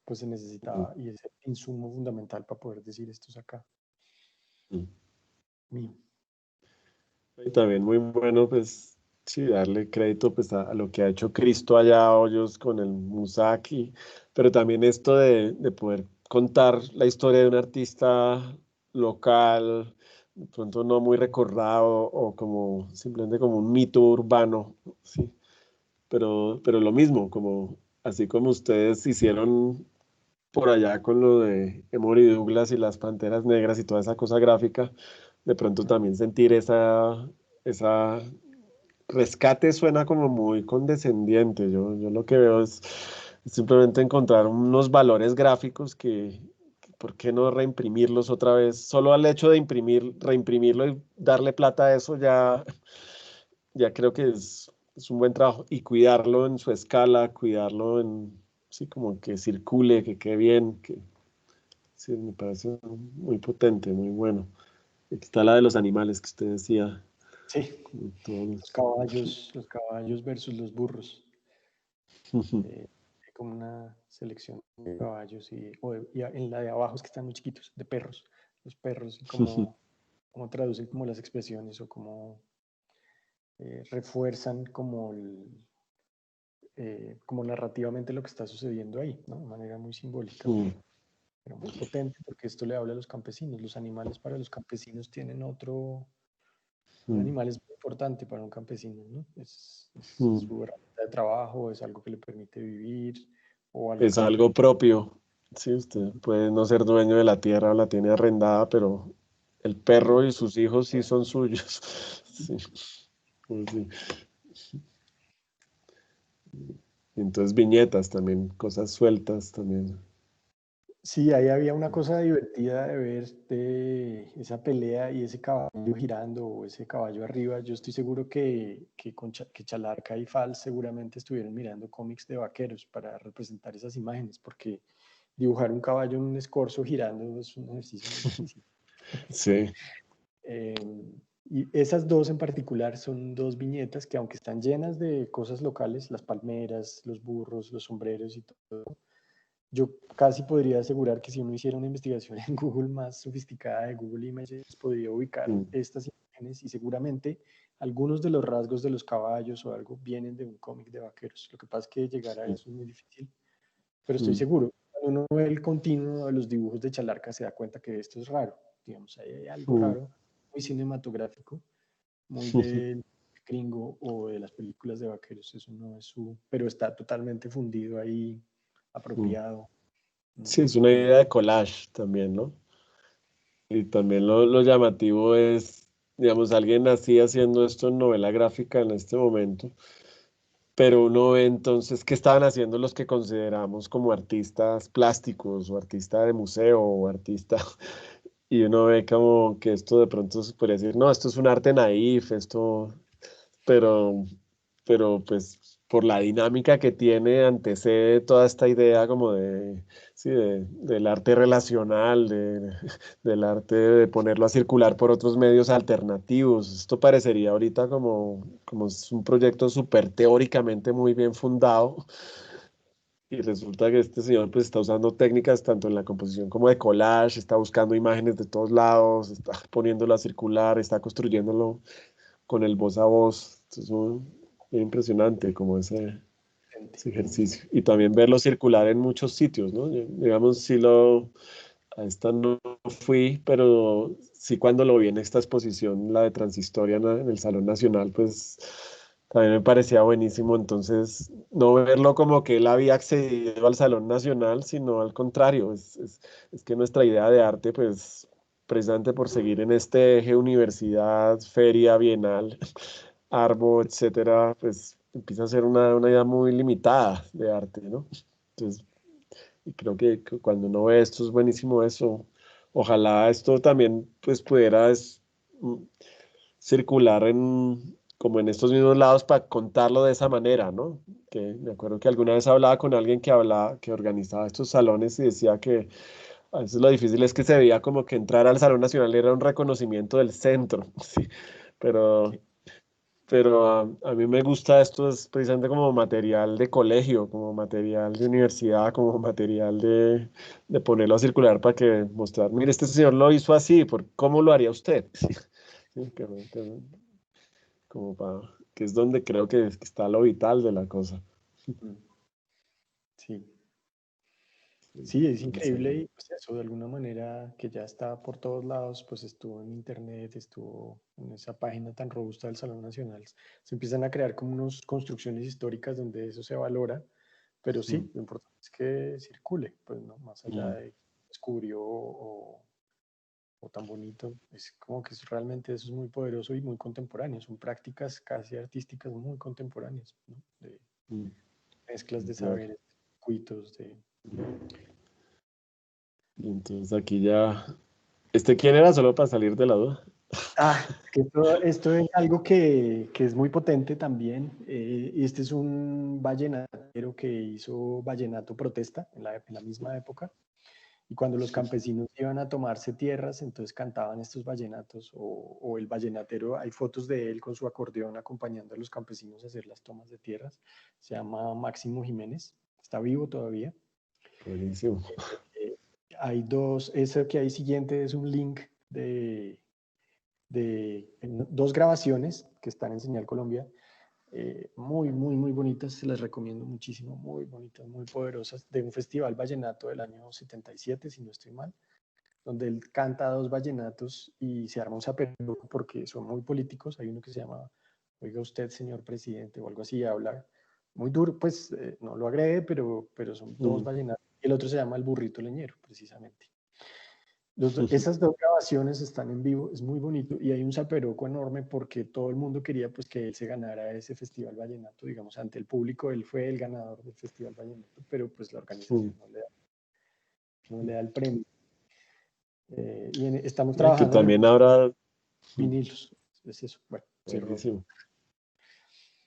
pues se necesitaba, y ese insumo fundamental para poder decir esto es acá. Mm. Mío. Y también muy bueno, pues, sí, darle crédito pues, a lo que ha hecho Cristo allá, Hoyos, con el Musaki, pero también esto de poder contar la historia de un artista local, de pronto no muy recordado, o como simplemente como un mito urbano, sí, pero lo mismo, como así como ustedes hicieron por allá con lo de Emory Douglas y las Panteras Negras y toda esa cosa gráfica, de pronto también sentir esa rescate suena como muy condescendiente. Yo lo que veo es simplemente encontrar unos valores gráficos que ¿por qué no reimprimirlos otra vez? Solo al hecho de reimprimirlo y darle plata a eso ya creo que es un buen trabajo. Y cuidarlo en su escala, cuidarlo sí, como que circule, que quede bien, sí, me parece muy potente, muy bueno. Aquí está la de los animales que usted decía. Sí, Como todos. los caballos versus los burros. Hay como una selección de caballos y en la de abajo es que están muy chiquitos, de perros. Los perros y cómo traducen como las expresiones o cómo refuerzan como narrativamente lo que está sucediendo ahí, ¿no? De manera muy simbólica, pero muy potente, porque esto le habla a los campesinos. Los animales para los campesinos tienen un animal es muy importante para un campesino, ¿no? Es su herramienta de trabajo, es algo que le permite vivir o algo Es que le algo permite... propio. Sí, usted puede no ser dueño de la tierra o la tiene arrendada, pero el perro y sus hijos sí son suyos. Sí, pues sí. Entonces viñetas también, cosas sueltas también. Sí, ahí había una cosa divertida de ver de esa pelea y ese caballo girando o ese caballo arriba. Yo estoy seguro que Chalarca y Fal seguramente estuvieron mirando cómics de vaqueros para representar esas imágenes, porque dibujar un caballo en un escorzo girando es un ejercicio muy difícil. Sí. Y esas dos en particular son dos viñetas que aunque están llenas de cosas locales, las palmeras, los burros, los sombreros y todo, yo casi podría asegurar que si uno hiciera una investigación en Google más sofisticada de Google Images, podría ubicar estas imágenes y seguramente algunos de los rasgos de los caballos o algo vienen de un cómic de vaqueros. Lo que pasa es que llegar a eso es muy difícil, pero estoy seguro. Cuando uno ve el continuo de los dibujos de Chalarca se da cuenta que esto es raro. Digamos, ahí hay algo raro, muy cinematográfico, muy del gringo o de las películas de vaqueros. Eso no es pero está totalmente fundido ahí, apropiado. Sí, es una idea de collage también, ¿no? Y también lo llamativo es, digamos, alguien así haciendo esto en novela gráfica en este momento, pero uno ve entonces qué estaban haciendo los que consideramos como artistas plásticos o artista de museo o artista, y uno ve como que esto de pronto se podría decir, no, esto es un arte naif, pero, pero pues por la dinámica que tiene, antecede toda esta idea como sí, del arte relacional, del arte de ponerlo a circular por otros medios alternativos. Esto parecería ahorita como es un proyecto súper teóricamente muy bien fundado. Y resulta que este señor pues está usando técnicas tanto en la composición como de collage, está buscando imágenes de todos lados, está poniéndolo a circular, está construyéndolo con el voz a voz. Entonces, bien impresionante como ese ejercicio. Y también verlo circular en muchos sitios, ¿no? Digamos, a esta no fui, pero sí cuando lo vi en esta exposición, la de Transistoria en el Salón Nacional, pues también me parecía buenísimo. Entonces, no verlo como que él había accedido al Salón Nacional, sino al contrario, es que nuestra idea de arte, pues precisamente por seguir en este eje universidad, feria, bienal, Arbo, etcétera, pues empieza a ser una idea muy limitada de arte, ¿no? Entonces, y creo que cuando uno ve esto es buenísimo eso. Ojalá esto también pues pudiera circular como en estos mismos lados para contarlo de esa manera, ¿no? Que me acuerdo que alguna vez hablaba con alguien que organizaba estos salones y decía que a veces lo difícil es que se veía como que entrar al Salón Nacional era un reconocimiento del centro, sí, pero, Sí. pero a mí me gusta esto es precisamente como material de colegio, como material de universidad, como material de ponerlo a circular para que mostrar, mire, este señor lo hizo así, ¿cómo lo haría usted? Sí, sí, como para, que es donde creo que está lo vital de la cosa. Mm. Sí. Sí, Sí, es no sé. increíble y pues eso de alguna manera que ya está por todos lados, pues estuvo en internet, estuvo en esa página tan robusta del Salón Nacional. Se empiezan a crear como unas construcciones históricas donde eso se valora, pero Mm, sí, lo importante es que circule, pues no, más allá mm. de quién descubrió o tan bonito, es como que realmente eso es muy poderoso y muy contemporáneo, son prácticas casi artísticas muy contemporáneas, ¿no? De Mm, mezclas de claro. saberes, cuitos, de... Y entonces aquí ya, ¿quién era? Solo para salir de la duda. Ah, es que esto es algo que es muy potente también. Y este es un vallenatero que hizo vallenato protesta en la misma época. Y cuando los campesinos iban a tomarse tierras, entonces cantaban estos vallenatos. O el vallenatero, hay fotos de él con su acordeón acompañando a los campesinos a hacer las tomas de tierras. Se llama Máximo Jiménez. Está vivo todavía. Buenísimo. Eh, Hay dos, ese que hay siguiente es un link de dos grabaciones que están en Señal Colombia, muy, muy, muy bonitas, se las recomiendo muchísimo, muy bonitas, muy poderosas, de un festival vallenato del año 77, si no estoy mal, donde él canta dos vallenatos y se arma un zaperoco porque son muy políticos. Hay uno que se llama Oiga usted, señor presidente, o algo así, habla muy duro, pues no lo agrede, pero son dos Mm. vallenatos. Y el otro se llama El burrito leñero, precisamente. Esas dos grabaciones están en vivo, es muy bonito y hay un zaperoco enorme porque todo el mundo quería pues que él se ganara ese festival vallenato, digamos, ante el público él fue el ganador del festival vallenato, pero pues la Mm. organización no le da el premio. Estamos Que trabajando en el también habrá, mm, vinilos, es eso, bueno, cierro. buenísimo.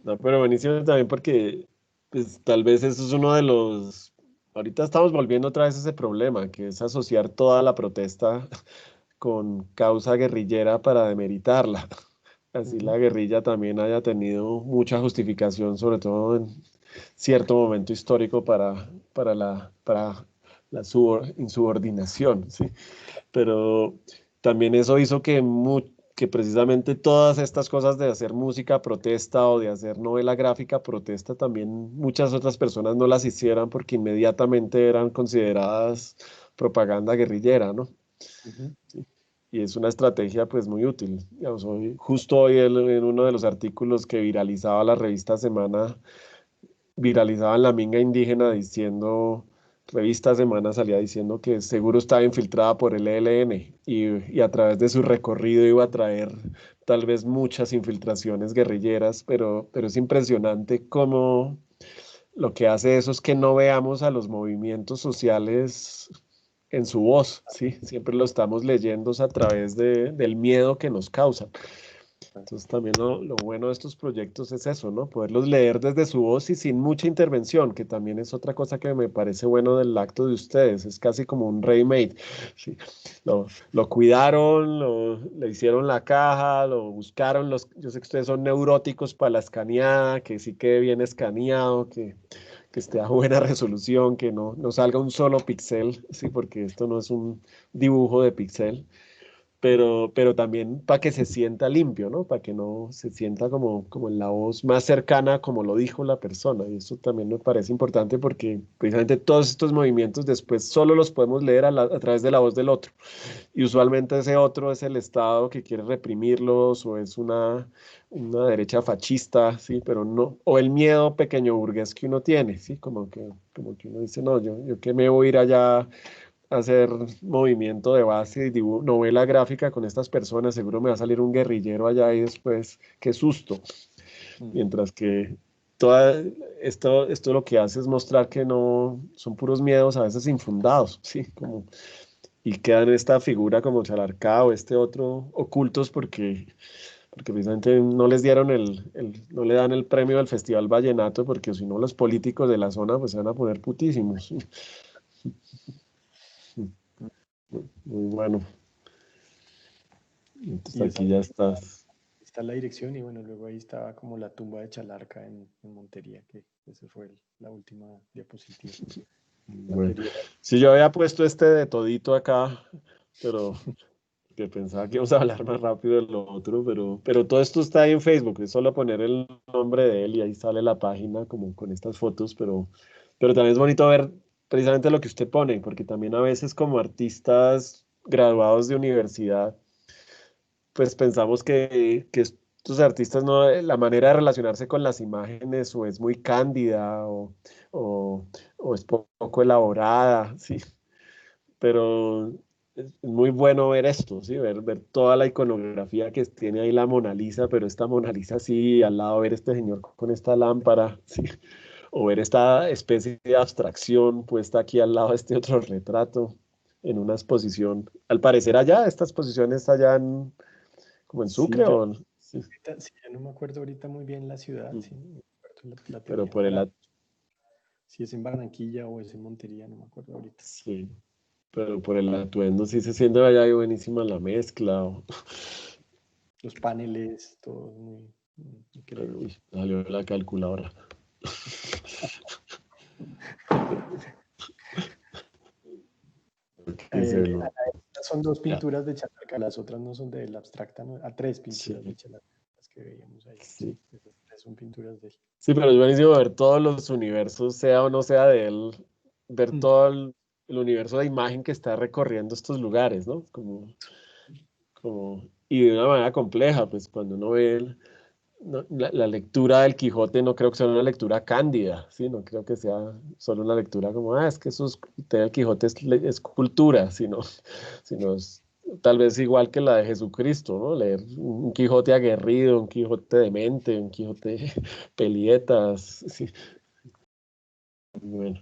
No, pero buenísimo también porque, pues, tal vez eso es uno de los, ahorita estamos volviendo otra vez a ese problema, que es asociar toda la protesta con causa guerrillera para demeritarla. Así Ujú. la guerrilla también haya tenido mucha justificación, sobre todo en cierto momento histórico para la insubordinación, ¿sí? Pero también eso hizo que precisamente todas estas cosas de hacer música protesta o de hacer novela gráfica protesta, también muchas otras personas no las hicieran porque inmediatamente eran consideradas propaganda guerrillera, ¿no? Ujú. Y es una estrategia pues muy útil. Digamos, justo hoy en uno de los artículos que viralizaba la revista Semana, viralizaban la minga indígena diciendo, revista Semana salía diciendo que seguro estaba infiltrada por el ELN y a través de su recorrido iba a traer tal vez muchas infiltraciones guerrilleras, pero es impresionante cómo lo que hace eso es que no veamos a los movimientos sociales en su voz, ¿sí? Siempre lo estamos leyendo a través del miedo que nos causan. Entonces también lo bueno de estos proyectos es eso, ¿no? Poderlos leer desde su voz y sin mucha intervención, que también es otra cosa que me parece bueno del acto de ustedes, es casi como un ready-made. ¿Sí? Lo cuidaron, le hicieron la caja, lo buscaron, yo sé que ustedes son neuróticos para la escaneada, que sí quede bien escaneado, que esté a buena resolución, que no salga un solo píxel, ¿sí? Porque esto no es un dibujo de píxel, pero también para que se sienta limpio, ¿no? Para que no se sienta como en la voz más cercana, como lo dijo la persona. Y eso también me parece importante porque precisamente todos estos movimientos después solo los podemos leer a través de la voz del otro. Y usualmente ese otro es el Estado que quiere reprimirlos o es una derecha fascista, ¿sí? Pero no, o el miedo pequeño burgués que uno tiene, ¿sí? Como que uno dice, no, yo que me voy a ir allá hacer movimiento de base y novela gráfica con estas personas, seguro me va a salir un guerrillero allá y después, qué susto. Mm. Mientras que esto lo que hace es mostrar que no son puros miedos a veces infundados, ¿sí? Y quedan esta figura como Chalarcá o este otro ocultos porque precisamente no les dieron no le dan el premio al Festival Vallenato porque si no los políticos de la zona pues se van a poner putísimos. Muy bueno. Entonces Y aquí ya estás. está la dirección y bueno, luego ahí estaba como la tumba de Chalarca en Montería, que esa fue la última diapositiva. La Bueno, anterior. sí, yo había puesto este de todito acá, pero que pensaba que íbamos a hablar más rápido de lo otro, pero todo esto está ahí en Facebook, es solo poner el nombre de él y ahí sale la página como con estas fotos, pero también es bonito ver precisamente lo que usted pone, porque también a veces como artistas graduados de universidad, pues pensamos que estos artistas no, la manera de relacionarse con las imágenes o es muy cándida o, o es poco elaborada, ¿sí? Pero es muy bueno ver esto, ¿sí? Ver toda la iconografía que tiene ahí la Mona Lisa, pero esta Mona Lisa así, al lado ver este señor con esta lámpara, ¿sí? O ver esta especie de abstracción puesta aquí al lado de este otro retrato en una exposición. Al parecer allá, esta exposición está allá como en Sí, Sucre o... Sí, sí, yo no me acuerdo ahorita muy bien la ciudad, sí, no me acuerdo, la pero tenía por por el... ahí. Si es en Barranquilla o es en Montería, no me acuerdo ahorita. Sí, pero por el atuendo sí se siente allá y buenísima la mezcla. Los paneles, todo muy increíble. Uy, salió la calculadora. Que se lo... Son dos Ya, pinturas de Chalarca, las otras no son de él, abstracta, ¿no? Tres pinturas de sí, Chalarca, las que veíamos ahí. sí. Sí, esas tres son pinturas de él. Sí, pero es buenísimo ver todos los universos, sea o no sea de él, ver Mm. todo el universo de imagen que está recorriendo estos lugares, ¿no? Y de una manera compleja, pues cuando uno ve la lectura del Quijote, no creo que sea una lectura cándida, ¿sí? No creo que sea solo una lectura como, es que el Quijote es cultura, sino es tal vez igual que la de Jesucristo, ¿no? Leer un Quijote aguerrido, un Quijote demente, un Quijote pelietas, sí. Bueno,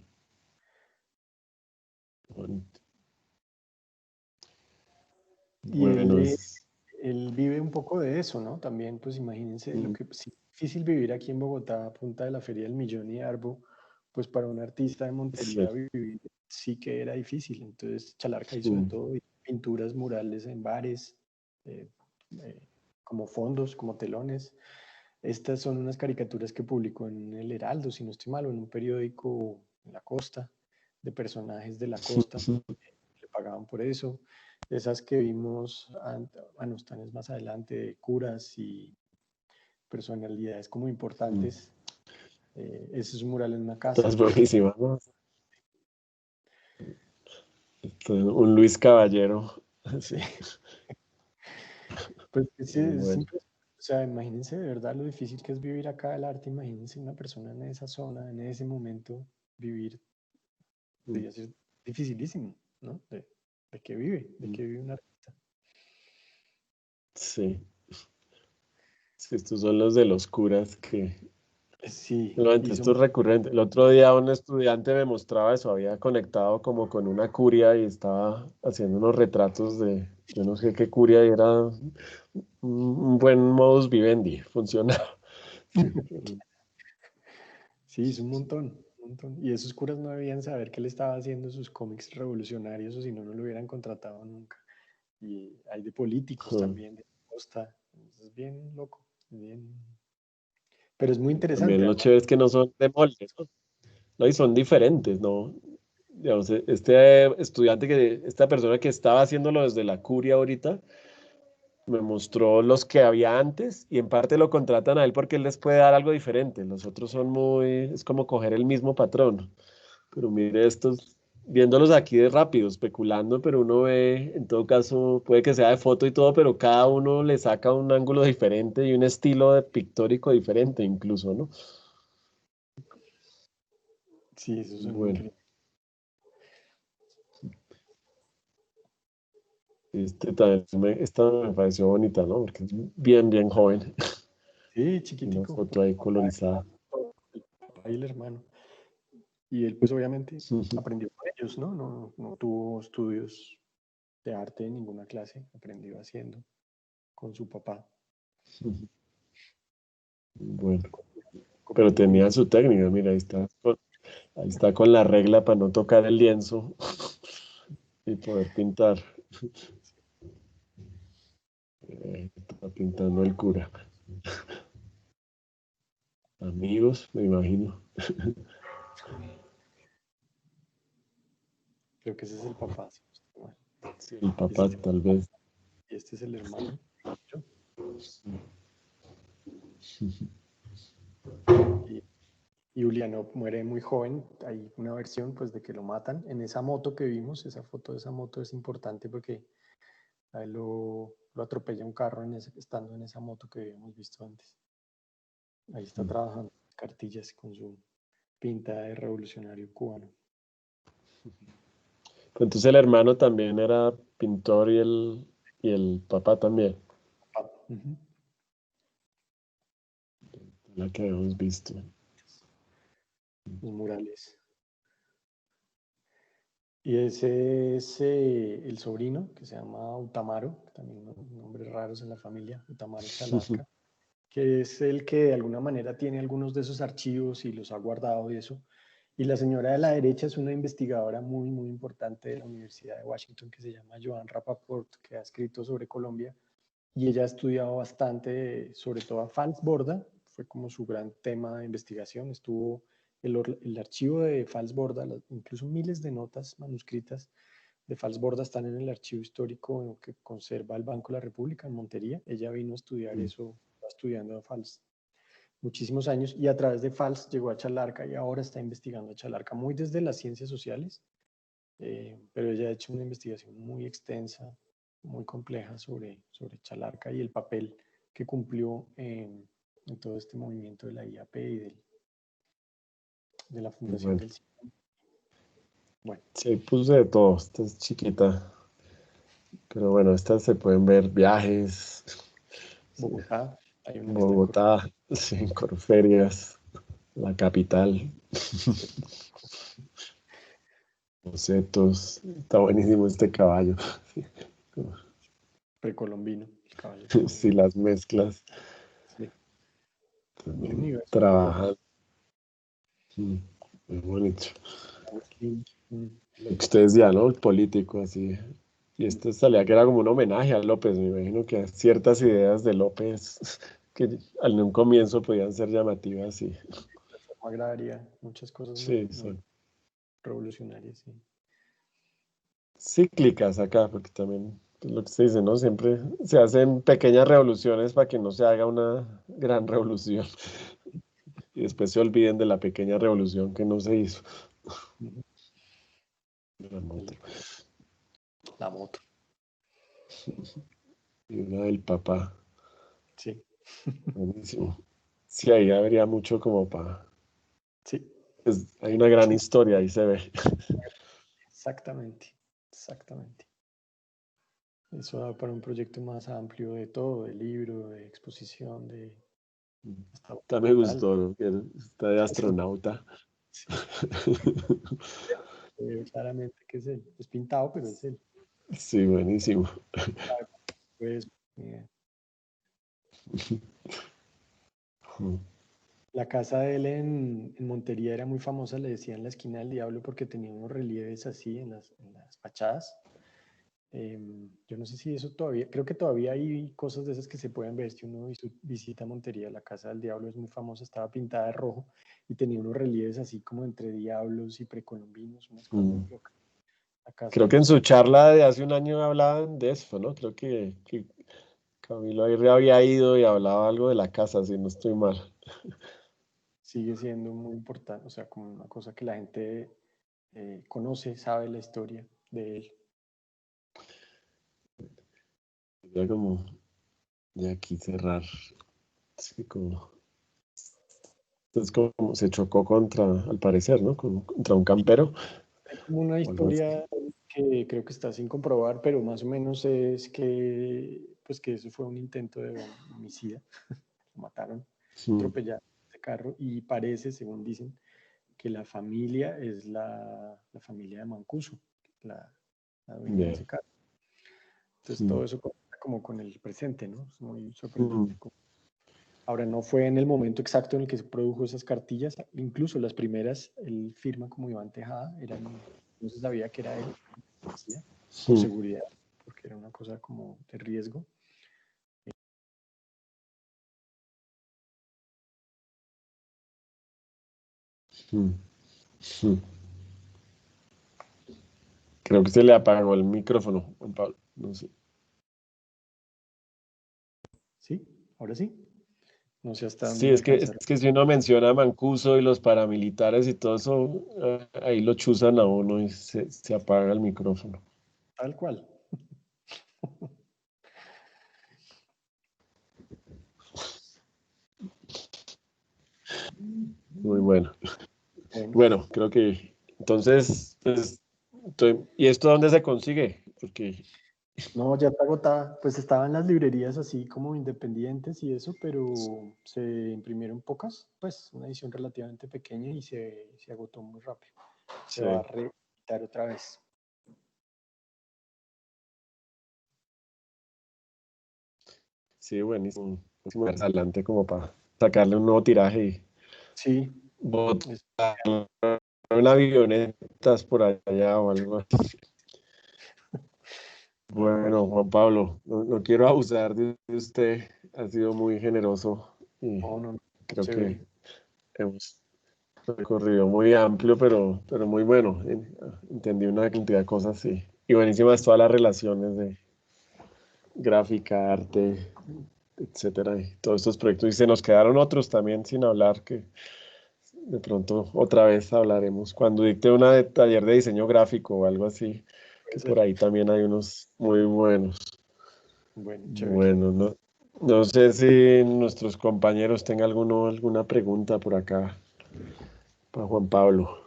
bonito. Y Bueno, él vive un poco de eso, ¿no? También, pues imagínense lo mm, que sí, es difícil vivir aquí en Bogotá, a punta de la Feria del Millón y Arbo, pues para un artista de Montería sí, vivir sí que era difícil. Entonces Chalarca hizo de mm, todo, hizo pinturas murales en bares, eh, eh, como fondos, como telones. Estas son unas caricaturas que publicó en El Heraldo, si no estoy mal, o en un periódico en la costa, de personajes de la costa, le pagaban por eso. Esas que vimos, bueno, están es más adelante, de curas y personalidades como mm. importantes. Ese es un mural en una Estás casa. buenísima, ¿no? Un Luis Caballero, Sí. sí, Pues sí, muy es bueno. o sea, imagínense de verdad lo difícil que es vivir acá el arte. Imagínense una persona en esa zona, en ese momento, vivir, Mm, debía ser dificilísimo, ¿no? De qué vive, de mm. qué vive un artista. Sí, sí, estos son los de los curas que... Sí, Nuevamente, hizo esto es recurrente. El otro día un estudiante me mostraba eso, había conectado como con una curia y estaba haciendo unos retratos de, yo no sé qué curia y era un buen modus vivendi, funcionaba. Sí, Sí, es un montón, un montón. Y esos curas no debían saber que él estaba haciendo sus cómics revolucionarios o si no, no lo hubieran contratado nunca. Y hay de políticos también, de costa. Es bien loco, bien. Pero es muy interesante, también lo además. chévere es que no son de molde, ¿no? No, y son diferentes, ¿no? Digamos, este estudiante esta persona que estaba haciéndolo desde la curia ahorita, me mostró los que había antes y en parte lo contratan a él porque él les puede dar algo diferente. Los otros son es como coger el mismo patrón. Pero mire estos, viéndolos aquí de rápido, especulando, pero uno ve, en todo caso, puede que sea de foto y todo, pero cada uno le saca un ángulo diferente y un estilo pictórico diferente incluso, ¿no? Sí, esos son Bueno, increíbles. esta me pareció bonita, ¿no? Porque es bien, bien joven. Sí, Una chiquitico. foto ahí colorizada. y el hermano. Y él pues obviamente aprendió con ellos, ¿no? No tuvo estudios de arte en ninguna clase, aprendió haciendo con su papá. Bueno, pero tenía su técnica, mira, ahí está con la regla para no tocar el lienzo y poder pintar. Está pintando el cura. Amigos, me imagino. Creo que ese es el papá, si no estoy mal. Sí, el papá tal vez. Y este es el hermano. Y Juliano muere muy joven. Hay una versión pues de que lo matan en esa moto que vimos. Esa foto de esa moto es importante porque a él lo atropella un carro estando en esa moto que habíamos visto antes. Ahí está trabajando cartillas con su pinta de revolucionario cubano. Entonces el hermano también era pintor y el papá también. La que hemos visto. Los murales. Y ese es el sobrino que se llama Utamaro, que también nombres raros en la familia, Utamaro Chalarca, que es el que de alguna manera tiene algunos de esos archivos y los ha guardado y eso. Y la señora de la derecha es una investigadora muy, muy importante de la Universidad de Washington que se llama Joan Rapaport, que ha escrito sobre Colombia. Y ella ha estudiado bastante, sobre todo a Fals Borda, fue como su gran tema de investigación. Estuvo el archivo de Fals Borda, incluso miles de notas manuscritas de Fals Borda están en el archivo histórico que conserva el Banco de la República en Montería. Ella vino a estudiar eso, estaba estudiando a Fals muchísimos años y a través de Fals llegó a Chalarca y ahora está investigando a Chalarca muy desde las ciencias sociales, pero ella ha hecho una investigación muy extensa, muy compleja sobre Chalarca y el papel que cumplió en todo este movimiento de la IAP y de la fundación Bueno, del CIE. Bueno, sí, puse de todo. Esta es chiquita. Pero bueno, estas se pueden ver viajes. Bogotá, hay una que está en Bogotá, sí, Corferias, la capital. Sí. Bocetos. Está buenísimo este caballo. Precolombino, el caballo Sí, precolombino. las mezclas. Sí. Un También universo muy grande. trabajan. Muy bonito. Mm. Lo que usted decía, ¿no? El político, así. Y esto salía que era como un homenaje a López. Me imagino que ciertas ideas de López que en un comienzo podían ser llamativas. Y, Reforma agraria, muchas cosas muy, sí, muy son revolucionarias. Sí. cíclicas acá, porque también pues, lo que se dice, ¿no? Siempre se hacen pequeñas revoluciones para que no se haga una gran revolución. Y después se olviden de la pequeña revolución que no se hizo. Ujú. La moto. La moto, Y una del papá. sí. Buenísimo. Sí, ahí habría mucho como para... Sí, Hay una gran historia, ahí se ve. exactamente, exactamente. Eso da para un proyecto más amplio de todo, de libro, de exposición, de hasta También me documental. gustó, ¿no? Que está de astronauta. Sí, claramente que es él. Es pintado, pero es él. Sí, buenísimo. Pues, la casa de él en Montería era muy famosa, le decían la esquina del diablo porque tenía unos relieves así en las fachadas. Yo no sé si eso todavía, creo que todavía hay cosas de esas que se pueden ver si uno visita Montería. La casa del diablo es muy famosa, estaba pintada de rojo y tenía unos relieves así como entre diablos y precolombinos, unas cosas Mm. muy locas. La casa Creo que en su charla de hace un año hablaban de eso, ¿no? Creo que Camilo Aguirre había ido y hablaba algo de la casa, si no estoy mal. sigue siendo muy importante, o sea, como una cosa que la gente conoce, sabe la historia de él. Ya como de aquí cerrar. Sí, como... Entonces como se chocó contra, al parecer, ¿no? Contra un campero Hay como una o algo así. historia que creo que está sin comprobar, pero más o menos es que, pues que eso fue un intento de homicida. Lo mataron, Mm. atropellaron, se carro y parece, según dicen, que la familia es la familia de Mancuso, la dueña de ese carro. Entonces todo eso conecta como con el presente, ¿no? Es muy sorprendente. Ahora, no fue en el momento exacto en el que se produjo esas cartillas, incluso las primeras, él firma como Iván Tejada, no se sabía que era él, por seguridad, porque era una cosa como de riesgo. Creo que se le apagó el micrófono, Juan Pablo. No sé. ¿Sí? ¿Ahora sí? No sé hasta dónde Sí, me es alcanzaron. que si uno menciona a Mancuso y los paramilitares y todo eso, ahí lo chuzan a uno y se apaga el micrófono. Tal cual. Muy bueno. Bueno. Bueno, creo que entonces, pues, ¿y esto dónde se consigue? Porque No, ya está agotada. Pues estaba en las librerías así como independientes y eso, pero se imprimieron pocas, pues una edición relativamente pequeña y se agotó muy rápido. Se va a reeditar otra vez. sí, buenísimo. Más adelante como para sacarle un nuevo tiraje y Sí, botar una avionetas por allá o algo así. Bueno, Juan Pablo, no quiero abusar de usted, ha sido muy generoso y no, creo chévere. que hemos recorrido muy amplio, pero muy bueno. Entendí una cantidad de cosas y buenísimas todas las relaciones de gráfica, arte, etcétera, y todos estos proyectos. Y se nos quedaron otros también sin hablar que de pronto otra vez hablaremos cuando dicte una de taller de diseño gráfico o algo así, que Puede por ser. ahí también hay unos muy buenos. Bueno, chévere. Bueno, no sé si nuestros compañeros tengan alguna pregunta por acá para Juan Pablo.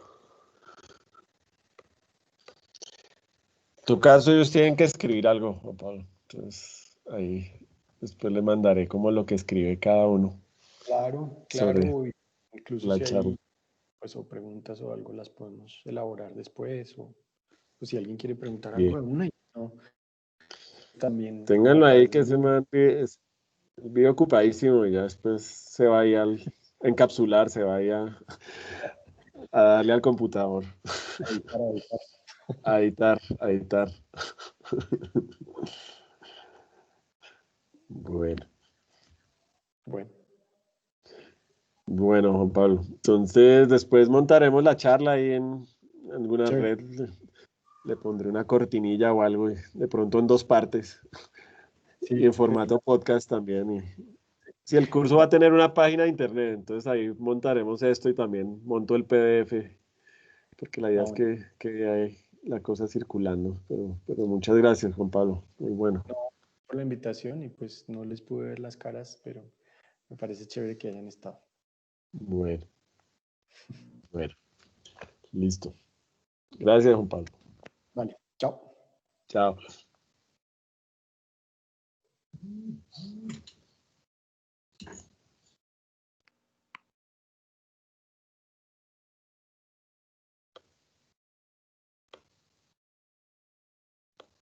En tu caso, ellos tienen que escribir algo, Juan Pablo. Entonces, ahí después le mandaré como lo que escribe cada uno Claro, sobre claro. Incluso la si charla. hay pues, o preguntas o algo, las podemos elaborar después. O si alguien quiere preguntar algo Bien. de una, y no, también como a Ténganlo ahí través de que se mí. man vive ocupadísimo y ya después se va ahí a encapsular, se va ahí a darle al computador, Ahí para editar. a editar. Bueno. Bueno, Bueno, Juan Pablo. Entonces, después montaremos la charla ahí en alguna chévere. red. Le pondré una cortinilla o algo, y de pronto en dos partes y Sí, en formato podcast también. Y si el curso va a tener una página de internet, entonces ahí montaremos esto y también monto el PDF, porque la idea es bueno. que hay la cosa circulando. Pero muchas gracias, Juan Pablo. Muy bueno. No, por la invitación y pues no les pude ver las caras, pero me parece chévere que hayan estado. Bueno, bueno, listo. Gracias, Juan Pablo. Vale, chao. Chao.